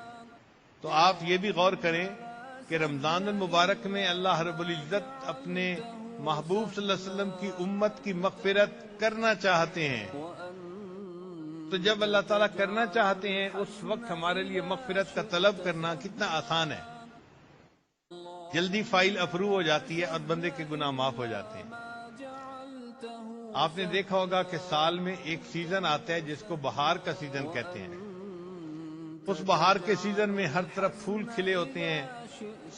تو آپ یہ بھی غور کریں کہ رمضان المبارک میں اللہ رب العزت اپنے محبوب صلی اللہ علیہ وسلم کی امت کی مغفرت کرنا چاہتے ہیں۔ تو جب اللہ تعالیٰ کرنا چاہتے ہیں اس وقت ہمارے لیے مغفرت کا طلب کرنا کتنا آسان ہے۔ جلدی فائل اپروو ہو جاتی ہے اور بندے کے گناہ معاف ہو جاتے ہیں۔ آپ نے دیکھا ہوگا کہ سال میں ایک سیزن آتا ہے جس کو بہار کا سیزن کہتے ہیں۔ اس بہار کے سیزن میں ہر طرف پھول کھلے ہوتے ہیں،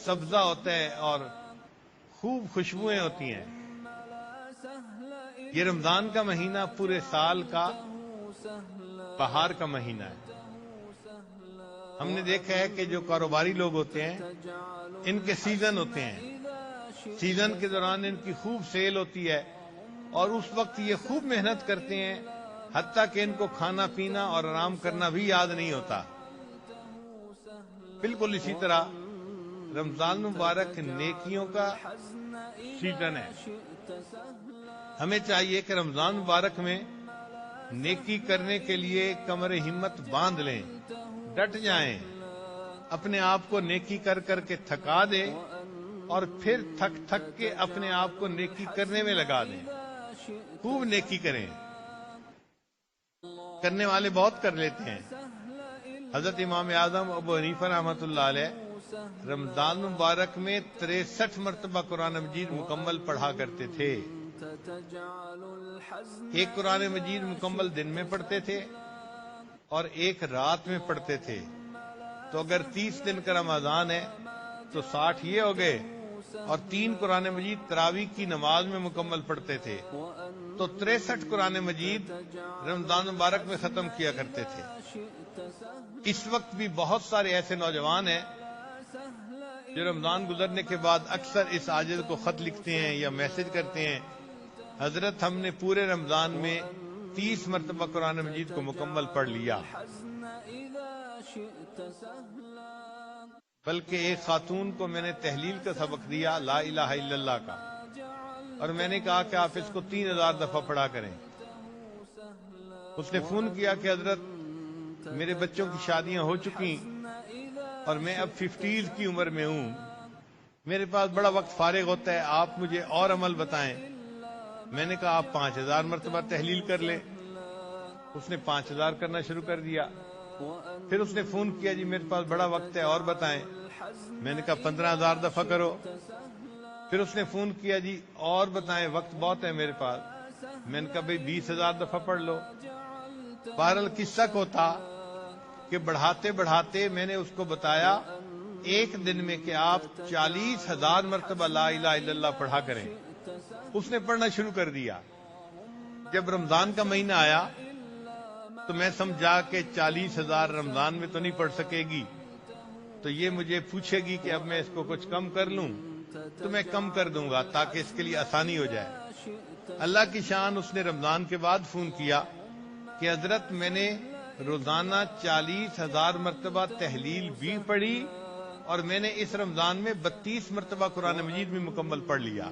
سبزہ ہوتا ہے اور خوب خوشبوئیں ہوتی ہیں۔ یہ رمضان کا مہینہ پورے سال کا بہار کا مہینہ ہے۔ ہم نے دیکھا ہے کہ جو کاروباری لوگ ہوتے ہیں ان کے سیزن ہوتے ہیں، سیزن کے دوران ان کی خوب سیل ہوتی ہے اور اس وقت یہ خوب محنت کرتے ہیں، حتیٰ کہ ان کو کھانا پینا اور آرام کرنا بھی یاد نہیں ہوتا۔ بالکل اسی طرح رمضان مبارک نیکیوں کا سیزن ہے۔ ہمیں چاہیے کہ رمضان مبارک میں نیکی کرنے کے لیے کمر ہمت باندھ لیں، ڈٹ جائیں، اپنے آپ کو نیکی کر کر کے تھکا دیں اور پھر تھک تھک کے اپنے آپ کو نیکی کرنے میں لگا دیں، خوب نیکی کریں۔ کرنے والے بہت کر لیتے ہیں۔ حضرت امام اعظم ابو حنیفہ رحمۃ اللہ علیہ رمضان مبارک میں 63 مرتبہ قرآن مجید مکمل پڑھا کرتے تھے۔ ایک قرآن مجید مکمل دن میں پڑھتے تھے اور ایک رات میں پڑھتے تھے۔ تو اگر 30 دن کا رمضان ہے تو 60 یہ ہو گئے، اور 3 قرآن مجید تراویح کی نماز میں مکمل پڑھتے تھے، تو 63 قرآن مجید رمضان مبارک میں ختم کیا کرتے تھے۔ اس وقت بھی بہت سارے ایسے نوجوان ہیں جو رمضان گزرنے کے بعد اکثر اس عاجز کو خط لکھتے ہیں یا میسج کرتے ہیں، حضرت ہم نے پورے رمضان میں 30 مرتبہ قرآن مجید کو مکمل پڑھ لیا۔ بلکہ ایک خاتون کو میں نے تحلیل کا سبق دیا، لا الہ الا اللہ کا، اور میں نے کہا کہ آپ اس کو 3000 دفعہ پڑھا کریں۔ اس نے فون کیا کہ حضرت میرے بچوں کی شادیاں ہو چکی اور میں اب 50 کی عمر میں ہوں، میرے پاس بڑا وقت فارغ ہوتا ہے، آپ مجھے اور عمل بتائیں۔ میں نے کہا آپ 5000 مرتبہ تحلیل کر لیں۔ اس نے 5000 کرنا شروع کر دیا۔ پھر اس نے فون کیا، جی میرے پاس بڑا وقت ہے اور بتائیں۔ میں نے کہا 15000 دفعہ کرو۔ پھر اس نے فون کیا، جی اور بتائیں، وقت بہت ہے میرے پاس۔ میں نے کہا بھئی 20000 دفعہ پڑھ لو۔ بہرحال قصہ کو تھا کہ بڑھاتے بڑھاتے میں نے اس کو بتایا ایک دن میں کہ آپ 40000 مرتبہ لا الہ الا اللہ پڑھا کریں۔ اس نے پڑھنا شروع کر دیا۔ جب رمضان کا مہینہ آیا تو میں سمجھا کہ 40000 رمضان میں تو نہیں پڑھ سکے گی، تو یہ مجھے پوچھے گی کہ اب میں اس کو کچھ کم کر لوں، تو میں کم کر دوں گا تاکہ اس کے لیے آسانی ہو جائے۔ اللہ کی شان، اس نے رمضان کے بعد فون کیا کہ حضرت میں نے روزانہ 40000 مرتبہ تحلیل بھی پڑھی اور میں نے اس رمضان میں 32 مرتبہ قرآن مجید بھی مکمل پڑھ لیا۔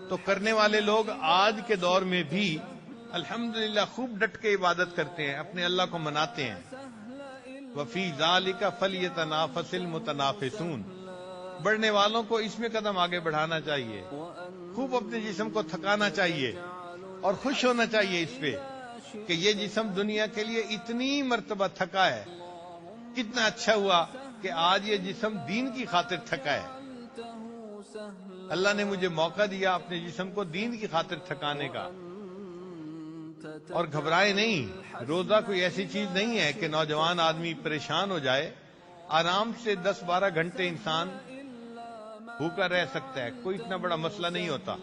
تو کرنے والے لوگ آج کے دور میں بھی الحمدللہ خوب ڈٹ کے عبادت کرتے ہیں، اپنے اللہ کو مناتے ہیں۔ وَفِي ذَلِكَ فَلْيَتَنَافَسِ الْمُتَنَافِسُونَ، بڑھنے والوں کو اس میں قدم آگے بڑھانا چاہیے، خوب اپنے جسم کو تھکانا چاہیے اور خوش ہونا چاہیے اس پہ کہ یہ جسم دنیا کے لیے اتنی مرتبہ تھکا ہے، کتنا اچھا ہوا کہ آج یہ جسم دین کی خاطر تھکا ہے۔ اللہ نے مجھے موقع دیا اپنے جسم کو دین کی خاطر تھکانے کا۔ اور گھبرائے نہیں، روزہ کوئی ایسی چیز نہیں ہے کہ نوجوان آدمی پریشان ہو جائے، آرام سے 10-12 گھنٹے انسان بھوکا رہ سکتا ہے، کوئی اتنا بڑا مسئلہ نہیں ہوتا۔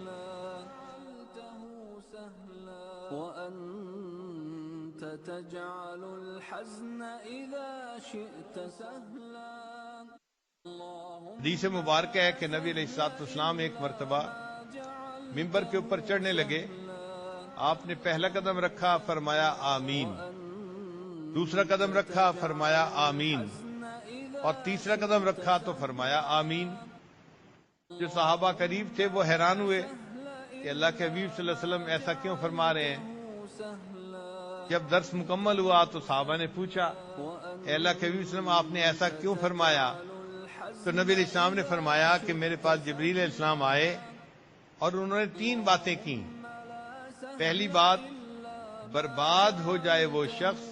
حدیث مبارکہ ہے کہ نبی علیہ الصلوۃ والسلام ایک مرتبہ ممبر کے اوپر چڑھنے لگے، آپ نے پہلا قدم رکھا، فرمایا آمین، دوسرا قدم رکھا، فرمایا آمین، اور تیسرا قدم رکھا تو فرمایا آمین۔ جو صحابہ قریب تھے وہ حیران ہوئے کہ اللہ کے حبیب صلی اللہ علیہ وسلم ایسا کیوں فرما رہے ہیں۔ جب درس مکمل ہوا تو صحابہ نے پوچھا، اے اللہ کے حبیب صلی اللہ علیہ وسلم آپ نے ایسا کیوں فرمایا؟ تو نبی علیہ السلام نے فرمایا کہ میرے پاس جبریل علیہ السلام آئے اور انہوں نے 3 باتیں کی۔ پہلی بات، برباد ہو جائے وہ شخص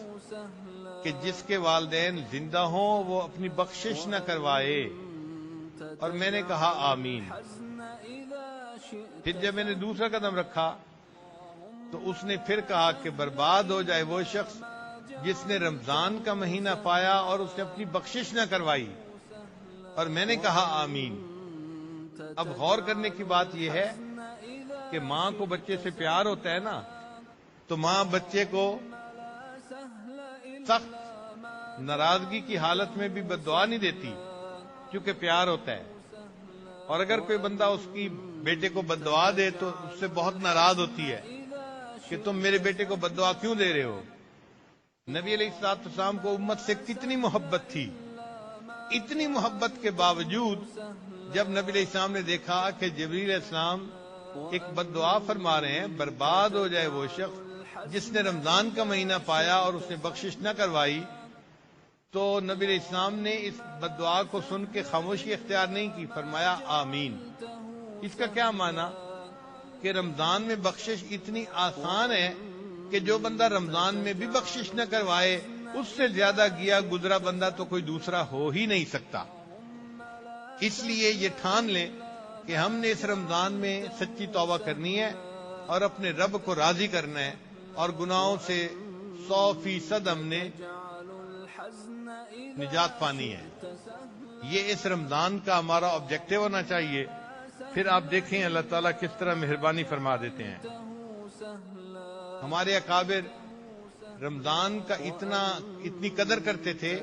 کہ جس کے والدین زندہ ہوں وہ اپنی بخشش نہ کروائے۔ اور میں نے کہا آمین۔ پھر جب میں نے دوسرا قدم رکھا تو اس نے پھر کہا کہ برباد ہو جائے وہ شخص جس نے رمضان کا مہینہ پایا اور اس نے اپنی بخشش نہ کروائی، اور میں نے کہا آمین۔ اب غور کرنے کی بات یہ ہے کہ ماں کو بچے سے پیار ہوتا ہے نا، تو ماں بچے کو سخت ناراضگی کی حالت میں بھی بد دعا نہیں دیتی، کیونکہ پیار ہوتا ہے۔ اور اگر کوئی بندہ اس کی بیٹے کو بد دعا دے تو اس سے بہت ناراض ہوتی ہے کہ تم میرے بیٹے کو بد دعا کیوں دے رہے ہو۔ نبی علیہ الصلوۃ والسلام کو امت سے کتنی محبت تھی، اتنی محبت کے باوجود جب نبی علیہ السلام نے دیکھا کہ جبریل علیہ السلام ایک بد دعا فرما رہے ہیں، برباد ہو جائے وہ شخص جس نے رمضان کا مہینہ پایا اور اس نے بخشش نہ کروائی، تو نبی علیہ السلام نے اس بد دعا کو سن کے خاموشی اختیار نہیں کی، فرمایا آمین۔ اس کا کیا معنی کہ رمضان میں بخشش اتنی آسان ہے کہ جو بندہ رمضان میں بھی بخشش نہ کروائے اس سے زیادہ گیا گزرا بندہ تو کوئی دوسرا ہو ہی نہیں سکتا۔ اس لیے یہ ٹھان لیں کہ ہم نے اس رمضان میں سچی توبہ کرنی ہے اور اپنے رب کو راضی کرنا ہے، اور گناہوں سے 100% ہم نے نجات پانی ہے۔ یہ اس رمضان کا ہمارا آبجیکٹو ہونا چاہیے۔ پھر آپ دیکھیں اللہ تعالیٰ کس طرح مہربانی فرما دیتے ہیں۔ ہمارے اکابر رمضان کا اتنی قدر کرتے تھے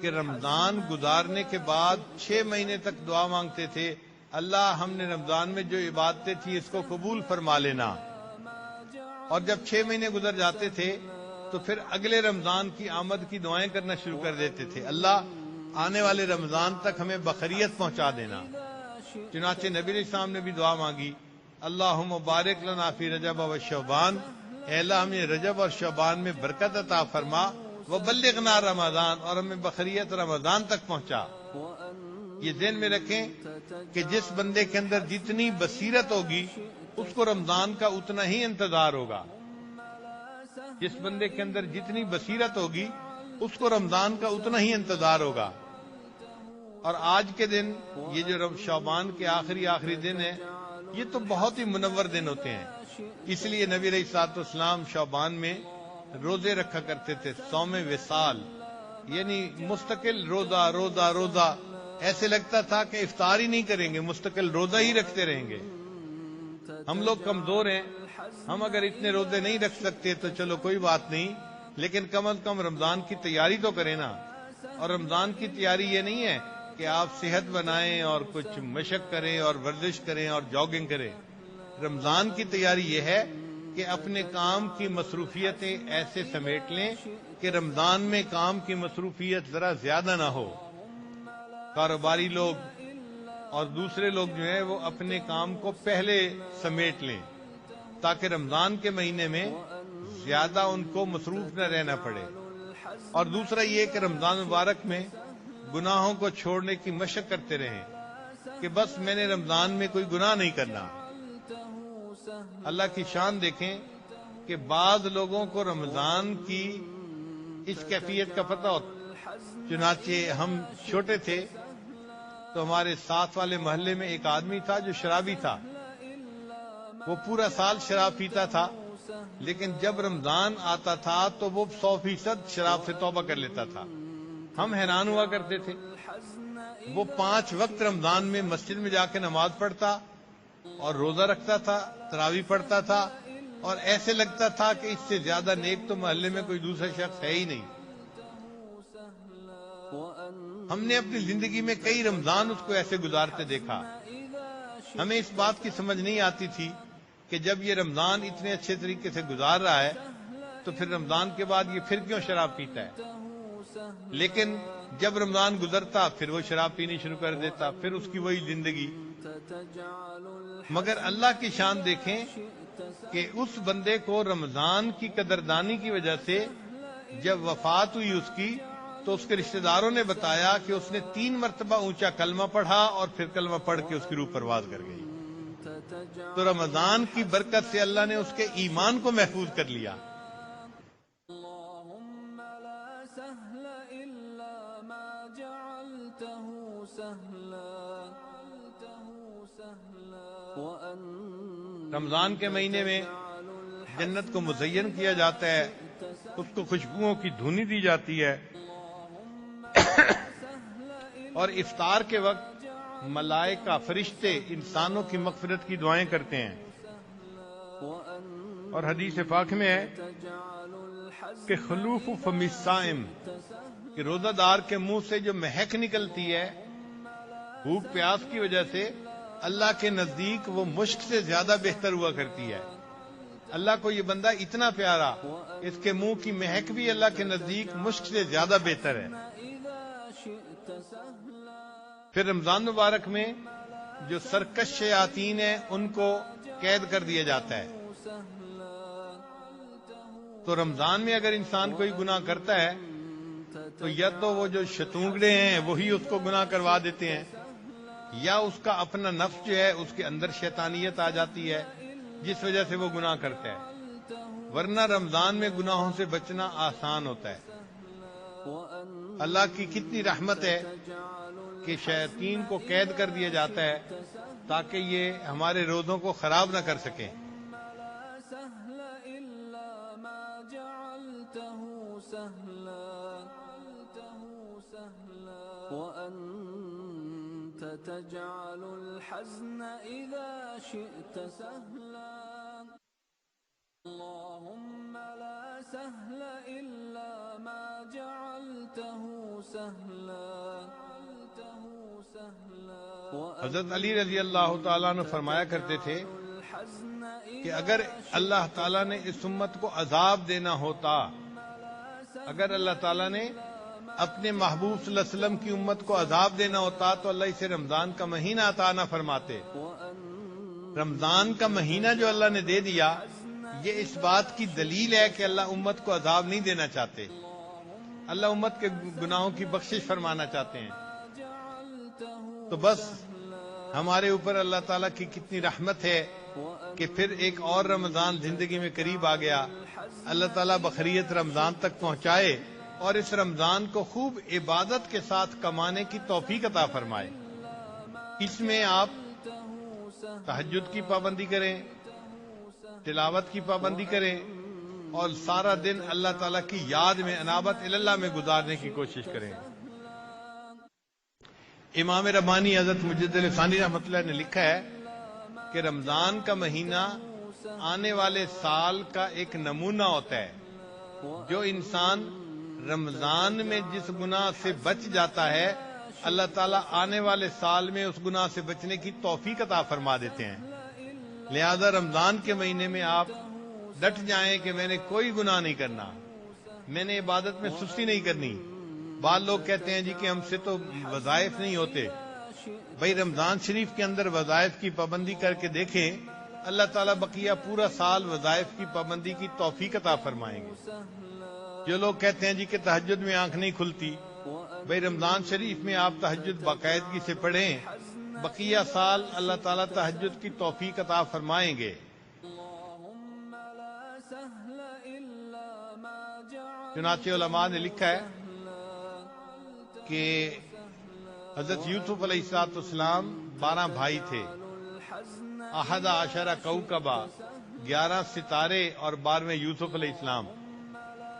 کہ رمضان گزارنے کے بعد 6 مہینے تک دعا مانگتے تھے، اللہ ہم نے رمضان میں جو عبادتیں تھی اس کو قبول فرما لینا۔ اور جب 6 مہینے گزر جاتے تھے تو پھر اگلے رمضان کی آمد کی دعائیں کرنا شروع کر دیتے تھے، اللہ آنے والے رمضان تک ہمیں بخیریت پہنچا دینا۔ چنانچہ نبی علیہ السلام نے بھی دعا مانگی، اللہم بارک لنا فی رجب و شعبان، اے اللہ ہمیں رجب اور شعبان میں برکت عطا فرما، وبلغنا رمضان، اور ہمیں بخیریت رمضان تک پہنچا۔ یہ ذہن میں رکھیں کہ جس بندے کے اندر جتنی بصیرت ہوگی اس کو رمضان کا اتنا ہی انتظار ہوگا۔ جس بندے کے اندر جتنی بصیرت ہوگی اس کو رمضان کا اتنا ہی انتظار ہوگا۔ اور آج کے دن یہ جو شعبان کے آخری دن ہے، یہ تو بہت ہی منور دن ہوتے ہیں۔ اس لیے نبی علیہ الصلوۃ والسلام شعبان میں روزے رکھا کرتے تھے، صوم وصال، یعنی مستقل روزہ، ایسے لگتا تھا کہ افطار ہی نہیں کریں گے، مستقل روزہ ہی رکھتے رہیں گے۔ ہم لوگ کمزور ہیں، ہم اگر اتنے روزے نہیں رکھ سکتے تو چلو کوئی بات نہیں، لیکن کم از کم رمضان کی تیاری تو کریں نا۔ اور رمضان کی تیاری یہ نہیں ہے کہ آپ صحت بنائیں اور کچھ مشق کریں اور ورزش کریں اور جاگنگ کریں۔ رمضان کی تیاری یہ ہے کہ اپنے کام کی مصروفیتیں ایسے سمیٹ لیں کہ رمضان میں کام کی مصروفیت ذرا زیادہ نہ ہو۔ کاروباری لوگ اور دوسرے لوگ جو ہیں وہ اپنے کام کو پہلے سمیٹ لیں تاکہ رمضان کے مہینے میں زیادہ ان کو مصروف نہ رہنا پڑے۔ اور دوسرا یہ کہ رمضان مبارک میں گناہوں کو چھوڑنے کی مشق کرتے رہیں کہ بس میں نے رمضان میں کوئی گناہ نہیں کرنا۔ اللہ کی شان دیکھیں کہ بعض لوگوں کو رمضان کی اس کیفیت کا پتہ ہوتا۔ چنانچہ ہم چھوٹے تھے تو ہمارے ساتھ والے محلے میں ایک آدمی تھا جو شرابی تھا، وہ پورا سال شراب پیتا تھا، لیکن جب رمضان آتا تھا تو وہ 100% شراب سے توبہ کر لیتا تھا۔ ہم حیران ہوا کرتے تھے۔ وہ 5 وقت رمضان میں مسجد میں جا کے نماز پڑھتا اور روزہ رکھتا تھا، تراویح پڑھتا تھا، اور ایسے لگتا تھا کہ اس سے زیادہ نیک تو محلے میں کوئی دوسرا شخص ہے ہی نہیں۔ ہم نے اپنی زندگی میں کئی رمضان اس کو ایسے گزارتے دیکھا۔ ہمیں اس بات کی سمجھ نہیں آتی تھی کہ جب یہ رمضان اتنے اچھے طریقے سے گزار رہا ہے تو پھر رمضان کے بعد یہ پھر کیوں شراب پیتا ہے۔ لیکن جب رمضان گزرتا پھر وہ شراب پینی شروع کر دیتا، پھر اس کی وہی زندگی۔ مگر اللہ کی شان دیکھیں کہ اس بندے کو رمضان کی قدردانی کی وجہ سے جب وفات ہوئی اس کی تو اس کے رشتہ داروں نے بتایا کہ اس نے 3 مرتبہ اونچا کلمہ پڑھا اور پھر کلمہ پڑھ کے اس کی روح پرواز کر گئی۔ تو رمضان کی برکت سے اللہ نے اس کے ایمان کو محفوظ کر لیا۔ اللهم لا سهل إلا ما جعلته سهلا رمضان کے مہینے میں جنت کو مزین کیا جاتا ہے، اس کو خوشبوؤں کی دھونی دی جاتی ہے، اور افطار کے وقت ملائکہ فرشتے انسانوں کی مغفرت کی دعائیں کرتے ہیں۔ اور حدیث پاک میں ہے کہ خلوف فم الصائم، کہ روزہ دار کے منہ سے جو مہک نکلتی ہے بھوک پیاس کی وجہ سے، اللہ کے نزدیک وہ مشک سے زیادہ بہتر ہوا کرتی ہے۔ اللہ کو یہ بندہ اتنا پیارا، اس کے منہ کی مہک بھی اللہ کے نزدیک مشک سے زیادہ بہتر ہے۔ پھر رمضان مبارک میں جو سرکش شیاطین ہیں ان کو قید کر دیا جاتا ہے۔ تو رمضان میں اگر انسان کوئی گناہ کرتا ہے تو یا تو وہ جو شتونگڑے ہیں وہی اس کو گناہ کروا دیتے ہیں، یا اس کا اپنا نفس جو ہے اس کے اندر شیطانیت آ جاتی ہے جس وجہ سے وہ گناہ کرتا ہے، ورنہ رمضان میں گناہوں سے بچنا آسان ہوتا ہے۔ اللہ کی کتنی رحمت ہے کہ شیاطین کو قید کر دیا جاتا ہے تاکہ یہ ہمارے روزوں کو خراب نہ کر سکیں۔ تجعل الحزن إذا شئت سهلا اللهم لا سهل إلا ما جعلته سهلا حضرت علی رضی اللہ تعالیٰ عنہ فرمایا کرتے تھے کہ اگر اللہ تعالیٰ نے اس امت کو عذاب دینا ہوتا، اگر اللہ تعالیٰ نے اپنے محبوب صلی اللہ علیہ وسلم کی امت کو عذاب دینا ہوتا تو اللہ اسے رمضان کا مہینہ عطا نہ فرماتے۔ رمضان کا مہینہ جو اللہ نے دے دیا، یہ اس بات کی دلیل ہے کہ اللہ امت کو عذاب نہیں دینا چاہتے، اللہ امت کے گناہوں کی بخشش فرمانا چاہتے ہیں۔ تو بس ہمارے اوپر اللہ تعالیٰ کی کتنی رحمت ہے کہ پھر ایک اور رمضان زندگی میں قریب آ گیا۔ اللہ تعالیٰ بخیریت رمضان تک پہنچائے اور اس رمضان کو خوب عبادت کے ساتھ کمانے کی توفیق عطا فرمائے۔ اس میں آپ تہجد کی پابندی کریں، تلاوت کی پابندی کریں، اور سارا دن اللہ تعالیٰ کی یاد میں، انابت اللہ میں گزارنے کی کوشش کریں۔ امام ربانی حضرت مجد علی ثانی رحمۃ اللہ نے لکھا ہے کہ رمضان کا مہینہ آنے والے سال کا ایک نمونہ ہوتا ہے۔ جو انسان رمضان میں جس گناہ سے بچ جاتا ہے، اللہ تعالیٰ آنے والے سال میں اس گناہ سے بچنے کی توفیق عطا فرما دیتے ہیں۔ لہذا رمضان کے مہینے میں آپ ڈٹ جائیں کہ میں نے کوئی گناہ نہیں کرنا، میں نے عبادت میں سستی نہیں کرنی۔ بعض لوگ کہتے ہیں جی کہ ہم سے تو وظائف نہیں ہوتے۔ بھائی رمضان شریف کے اندر وظائف کی پابندی کر کے دیکھیں، اللہ تعالیٰ بقیہ پورا سال وظائف کی پابندی کی توفیق عطا فرمائیں گے۔ جو لوگ کہتے ہیں جی کہ تہجد میں آنکھ نہیں کھلتی، بھائی رمضان شریف میں آپ تہجد باقاعدگی سے پڑھیں، بقیہ سال اللہ تعالیٰ تہجد کی توفیق عطا فرمائیں گے۔ چنانچہ علماء نے لکھا ہے کہ حضرت یوسف علیہ السلام 12 بھائی تھے، 11 کوكبا، 11 ستارے اور 12ویں یوسف علیہ السلام،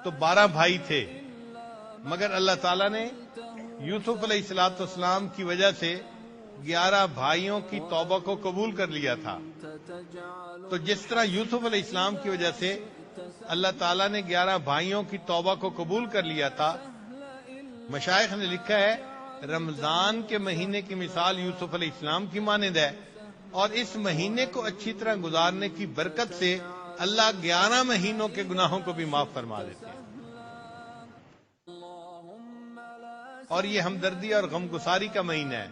تو 12 بھائی تھے، مگر اللہ تعالیٰ نے یوسف علیہ السلام کی وجہ سے 11 بھائیوں کی توبہ کو قبول کر لیا تھا۔ تو جس طرح یوسف علیہ السلام کی وجہ سے اللہ تعالیٰ نے 11 بھائیوں کی توبہ کو قبول کر لیا تھا، مشائخ نے لکھا ہے رمضان کے مہینے کی مثال یوسف علیہ السلام کی مانند ہے، اور اس مہینے کو اچھی طرح گزارنے کی برکت سے اللہ 11 مہینوں کے گناہوں کو بھی معاف فرما دیتے ہیں۔ اور یہ ہمدردی اور غمگساری کا مہینہ ہے،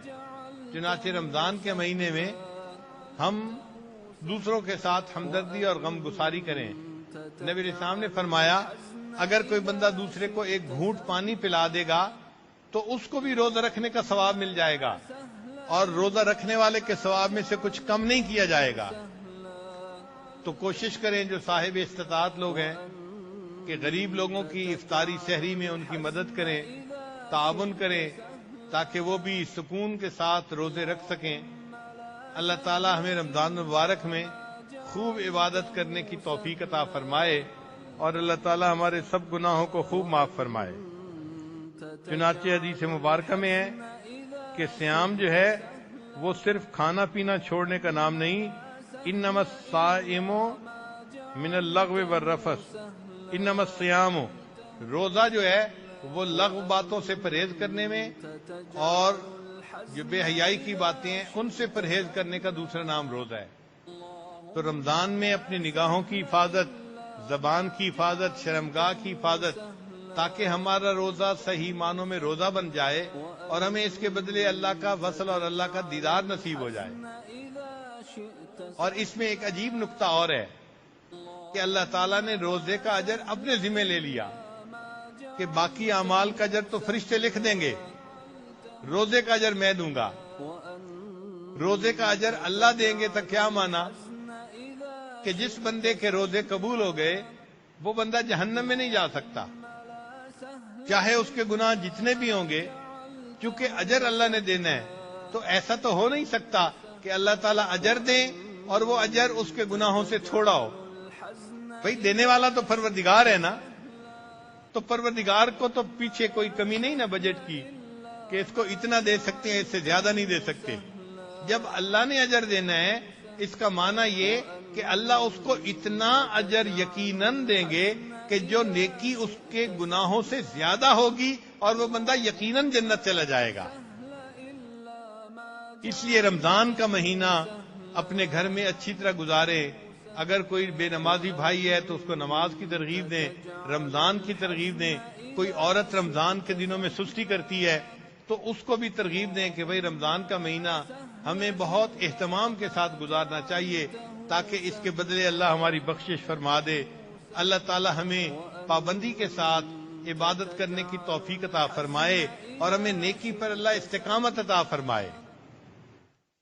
چنانچہ رمضان کے مہینے میں ہم دوسروں کے ساتھ ہمدردی اور غمگساری کریں۔ نبی علیہ السلام نے فرمایا اگر کوئی بندہ دوسرے کو ایک گھونٹ پانی پلا دے گا تو اس کو بھی روزہ رکھنے کا ثواب مل جائے گا، اور روزہ رکھنے والے کے ثواب میں سے کچھ کم نہیں کیا جائے گا۔ تو کوشش کریں جو صاحب استطاعت لوگ ہیں کہ غریب لوگوں کی افطاری سحری میں ان کی مدد کریں، تعاون کریں، تاکہ وہ بھی سکون کے ساتھ روزے رکھ سکیں۔ اللہ تعالی ہمیں رمضان مبارک میں خوب عبادت کرنے کی توفیق عطا فرمائے اور اللہ تعالی ہمارے سب گناہوں کو خوب معاف فرمائے۔ چنانچہ حدیث مبارکہ میں ہے کہ صیام جو ہے وہ صرف کھانا پینا چھوڑنے کا نام نہیں، انما الصائم من اللغو والرفث، انما الصیام، روزہ جو ہے وہ لغو باتوں سے پرہیز کرنے میں اور جو بے حیائی کی باتیں ہیں ان سے پرہیز کرنے کا دوسرا نام روزہ ہے۔ تو رمضان میں اپنی نگاہوں کی حفاظت، زبان کی حفاظت، شرمگاہ کی حفاظت، تاکہ ہمارا روزہ صحیح معنوں میں روزہ بن جائے اور ہمیں اس کے بدلے اللہ کا وصل اور اللہ کا دیدار نصیب ہو جائے۔ اور اس میں ایک عجیب نکتہ اور ہے کہ اللہ تعالیٰ نے روزے کا اجر اپنے ذمہ لے لیا کہ باقی اعمال کا اجر تو فرشتے لکھ دیں گے، روزے کا اجر میں دوں گا۔ روزے کا اجر اللہ دیں گے تو کیا مانا کہ جس بندے کے روزے قبول ہو گئے وہ بندہ جہنم میں نہیں جا سکتا، چاہے اس کے گناہ جتنے بھی ہوں گے، چونکہ اجر اللہ نے دینا ہے۔ تو ایسا تو ہو نہیں سکتا کہ اللہ تعالیٰ اجر دیں اور وہ اجر اس کے گناہوں سے تھوڑا ہو۔ بھئی دینے والا تو پروردگار ہے نا، تو پروردگار کو تو پیچھے کوئی کمی نہیں نا بجٹ کی کہ اس کو اتنا دے سکتے ہیں، اس سے زیادہ نہیں دے سکتے۔ جب اللہ نے اجر دینا ہے اس کا معنی یہ کہ اللہ اس کو اتنا اجر یقیناً دیں گے کہ جو نیکی اس کے گناہوں سے زیادہ ہوگی اور وہ بندہ یقیناً جنت چلا جائے گا۔ اس لیے رمضان کا مہینہ اپنے گھر میں اچھی طرح گزارے۔ اگر کوئی بے نمازی بھائی ہے تو اس کو نماز کی ترغیب دیں، رمضان کی ترغیب دیں۔ کوئی عورت رمضان کے دنوں میں سستی کرتی ہے تو اس کو بھی ترغیب دیں کہ بھئی رمضان کا مہینہ ہمیں بہت اہتمام کے ساتھ گزارنا چاہیے تاکہ اس کے بدلے اللہ ہماری بخشش فرما دے۔ اللہ تعالی ہمیں پابندی کے ساتھ عبادت کرنے کی توفیق عطا فرمائے اور ہمیں نیکی پر اللہ استقامت عطا فرمائے۔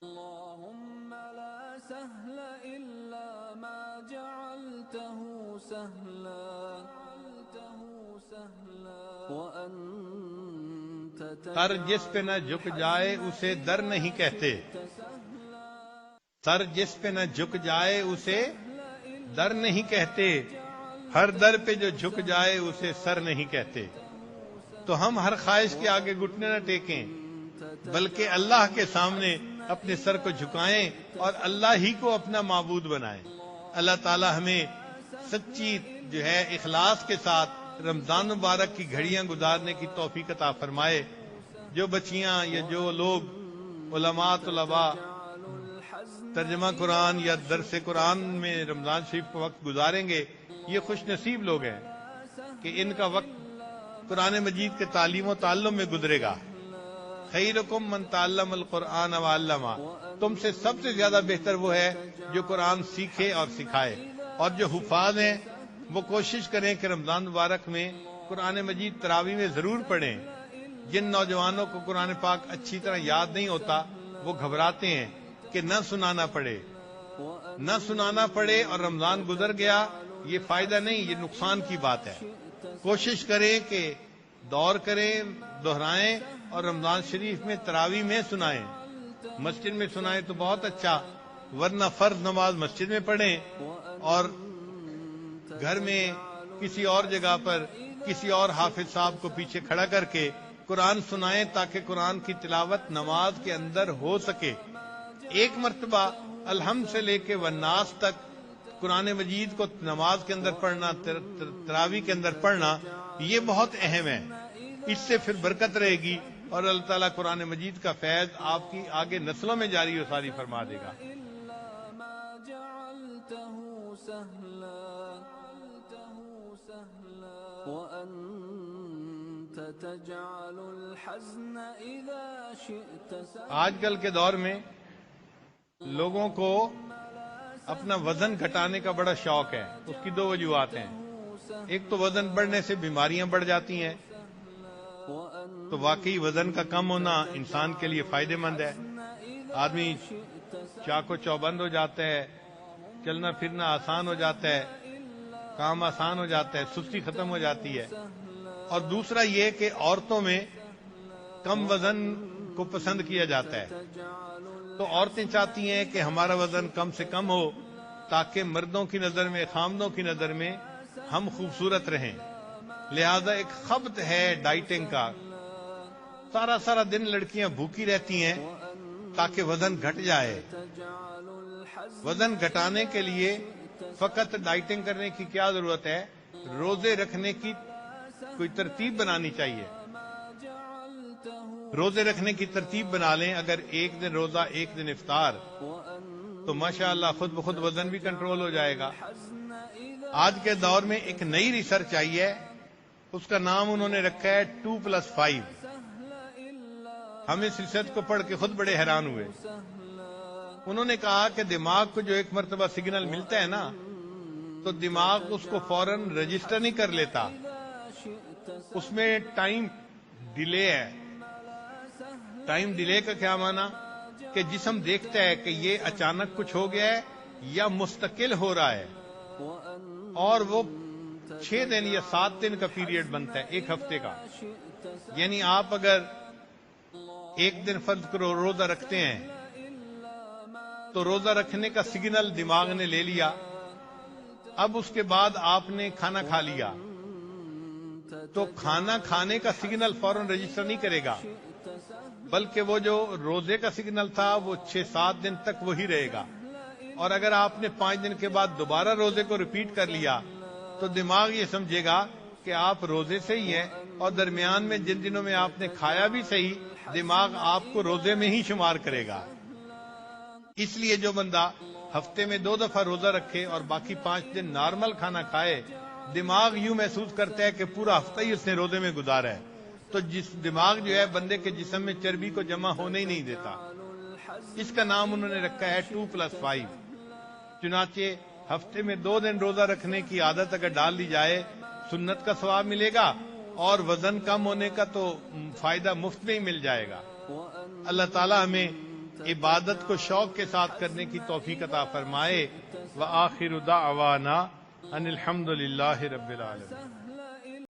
اللهم لا سهل إلا ما جعلته سهلا وأنت سر جس پہ نہ جھک جائے اسے در نہیں کہتے، سر جس پہ نہ جھک جائے اسے در نہیں کہتے، ہر در پہ جو جھک جائے اسے سر نہیں کہتے۔ تو ہم ہر خواہش کے آگے گھٹنے نہ ٹیکیں بلکہ اللہ کے سامنے اپنے سر کو جھکائیں اور اللہ ہی کو اپنا معبود بنائیں۔ اللہ تعالی ہمیں سچی جو ہے اخلاص کے ساتھ رمضان مبارک کی گھڑیاں گزارنے کی توفیق عطا فرمائے۔ جو بچیاں یا جو لوگ علماء طلباء ترجمہ قرآن یا درس قرآن میں رمضان شریف کا وقت گزاریں گے یہ خوش نصیب لوگ ہیں کہ ان کا وقت قرآن مجید کے تعلیم و تعلم میں گزرے گا۔ خیرکم من تعلم القرآن وعلمہ، تم سے سب سے زیادہ بہتر وہ ہے جو قرآن سیکھے اور سکھائے۔ اور جو حفاظ ہیں وہ کوشش کریں کہ رمضان مبارک میں قرآن مجید تراویح میں ضرور پڑھیں۔ جن نوجوانوں کو قرآن پاک اچھی طرح یاد نہیں ہوتا وہ گھبراتے ہیں کہ نہ سنانا پڑے اور رمضان گزر گیا، یہ فائدہ نہیں، یہ نقصان کی بات ہے۔ کوشش کریں کہ دور کریں، دہرائیں اور رمضان شریف میں تراویح میں سنائیں۔ مسجد میں سنائیں تو بہت اچھا، ورنہ فرض نماز مسجد میں پڑھیں اور گھر میں کسی اور جگہ پر کسی اور حافظ صاحب کو پیچھے کھڑا کر کے قرآن سنائیں تاکہ قرآن کی تلاوت نماز کے اندر ہو سکے۔ ایک مرتبہ الحمد سے لے کے والناس تک قرآن مجید کو نماز کے اندر پڑھنا، تراویح کے اندر پڑھنا، یہ بہت اہم ہے۔ اس سے پھر برکت رہے گی اور اللہ تعالیٰ قرآن مجید کا فیض آپ کی آگے نسلوں میں جاری و ساری فرما دے گا۔ آج کل کے دور میں لوگوں کو اپنا وزن گھٹانے کا بڑا شوق ہے۔ اس کی دو وجوہات ہیں، ایک تو وزن بڑھنے سے بیماریاں بڑھ جاتی ہیں، تو واقعی وزن کا کم ہونا انسان کے لیے فائدہ مند ہے۔ آدمی چاق و چوبند ہو جاتا ہے، چلنا پھرنا آسان ہو جاتا ہے، کام آسان ہو جاتا ہے، سستی ختم ہو جاتی ہے۔ اور دوسرا یہ کہ عورتوں میں کم وزن کو پسند کیا جاتا ہے. تو عورتیں چاہتی ہیں کہ ہمارا وزن کم سے کم ہو تاکہ مردوں کی نظر میں، خامدوں کی نظر میں ہم خوبصورت رہیں. لہذا ایک خبط ہے ڈائٹنگ کا. سارا دن لڑکیاں بھوکی رہتی ہیں تاکہ وزن گھٹ جائے. وزن گھٹانے کے لیے فقط ڈائٹنگ کرنے کی کیا ضرورت ہے؟ روزے رکھنے کی کوئی ترتیب بنانی چاہیے. روزے رکھنے کی ترتیب بنا لیں. اگر ایک دن روزہ ایک دن افطار تو ماشاءاللہ خود بخود وزن بھی کنٹرول ہو جائے گا. آج کے دور میں ایک نئی ریسرچ آئی ہے، اس کا نام انہوں نے رکھا ہے 2+5. ہم اس ریسرچ کو پڑھ کے خود بڑے حیران ہوئے. انہوں نے کہا کہ دماغ کو جو ایک مرتبہ سگنل ملتا ہے نا تو دماغ اس کو فوراً رجسٹر نہیں کر لیتا. اس میں ٹائم ڈیلے ہے. ٹائم ڈیلے کا کیا معنی؟ کہ جسم دیکھتا ہے کہ یہ اچانک کچھ ہو گیا ہے یا مستقل ہو رہا ہے، اور وہ 6 دن یا 7 دن کا پیریڈ بنتا ہے ایک ہفتے کا. یعنی آپ اگر ایک دن فرض کرو روزہ رکھتے ہیں تو روزہ رکھنے کا سگنل دماغ نے لے لیا. اب اس کے بعد آپ نے کھانا کھا لیا تو کھانا کھانے کا سگنل فوراً رجسٹر نہیں کرے گا، بلکہ وہ جو روزے کا سگنل تھا وہ 6-7 دن تک وہی رہے گا. اور اگر آپ نے 5 دن کے بعد دوبارہ روزے کو ریپیٹ کر لیا تو دماغ یہ سمجھے گا کہ آپ روزے سے ہی ہیں، اور درمیان میں جن دنوں میں آپ نے کھایا بھی صحیح، دماغ آپ کو روزے میں ہی شمار کرے گا. اس لیے جو بندہ ہفتے میں 2 دفعہ روزہ رکھے اور باقی 5 دن نارمل کھانا کھائے، دماغ یوں محسوس کرتا ہے کہ پورا ہفتہ ہی اس نے روزے میں گزارا ہے. تو جس دماغ جو ہے بندے کے جسم میں چربی کو جمع ہونے ہی نہیں دیتا. اس کا نام انہوں نے رکھا ہے 2+5. چنانچہ ہفتے میں 2 دن روزہ رکھنے کی عادت اگر ڈال دی جائے، سنت کا ثواب ملے گا اور وزن کم ہونے کا تو فائدہ مفت میں ہی مل جائے گا. اللہ تعالی ہمیں عبادت کو شوق کے ساتھ کرنے کی توفیق عطا فرمائے. وآخر دعوانا ان الحمد للہ رب العالمین.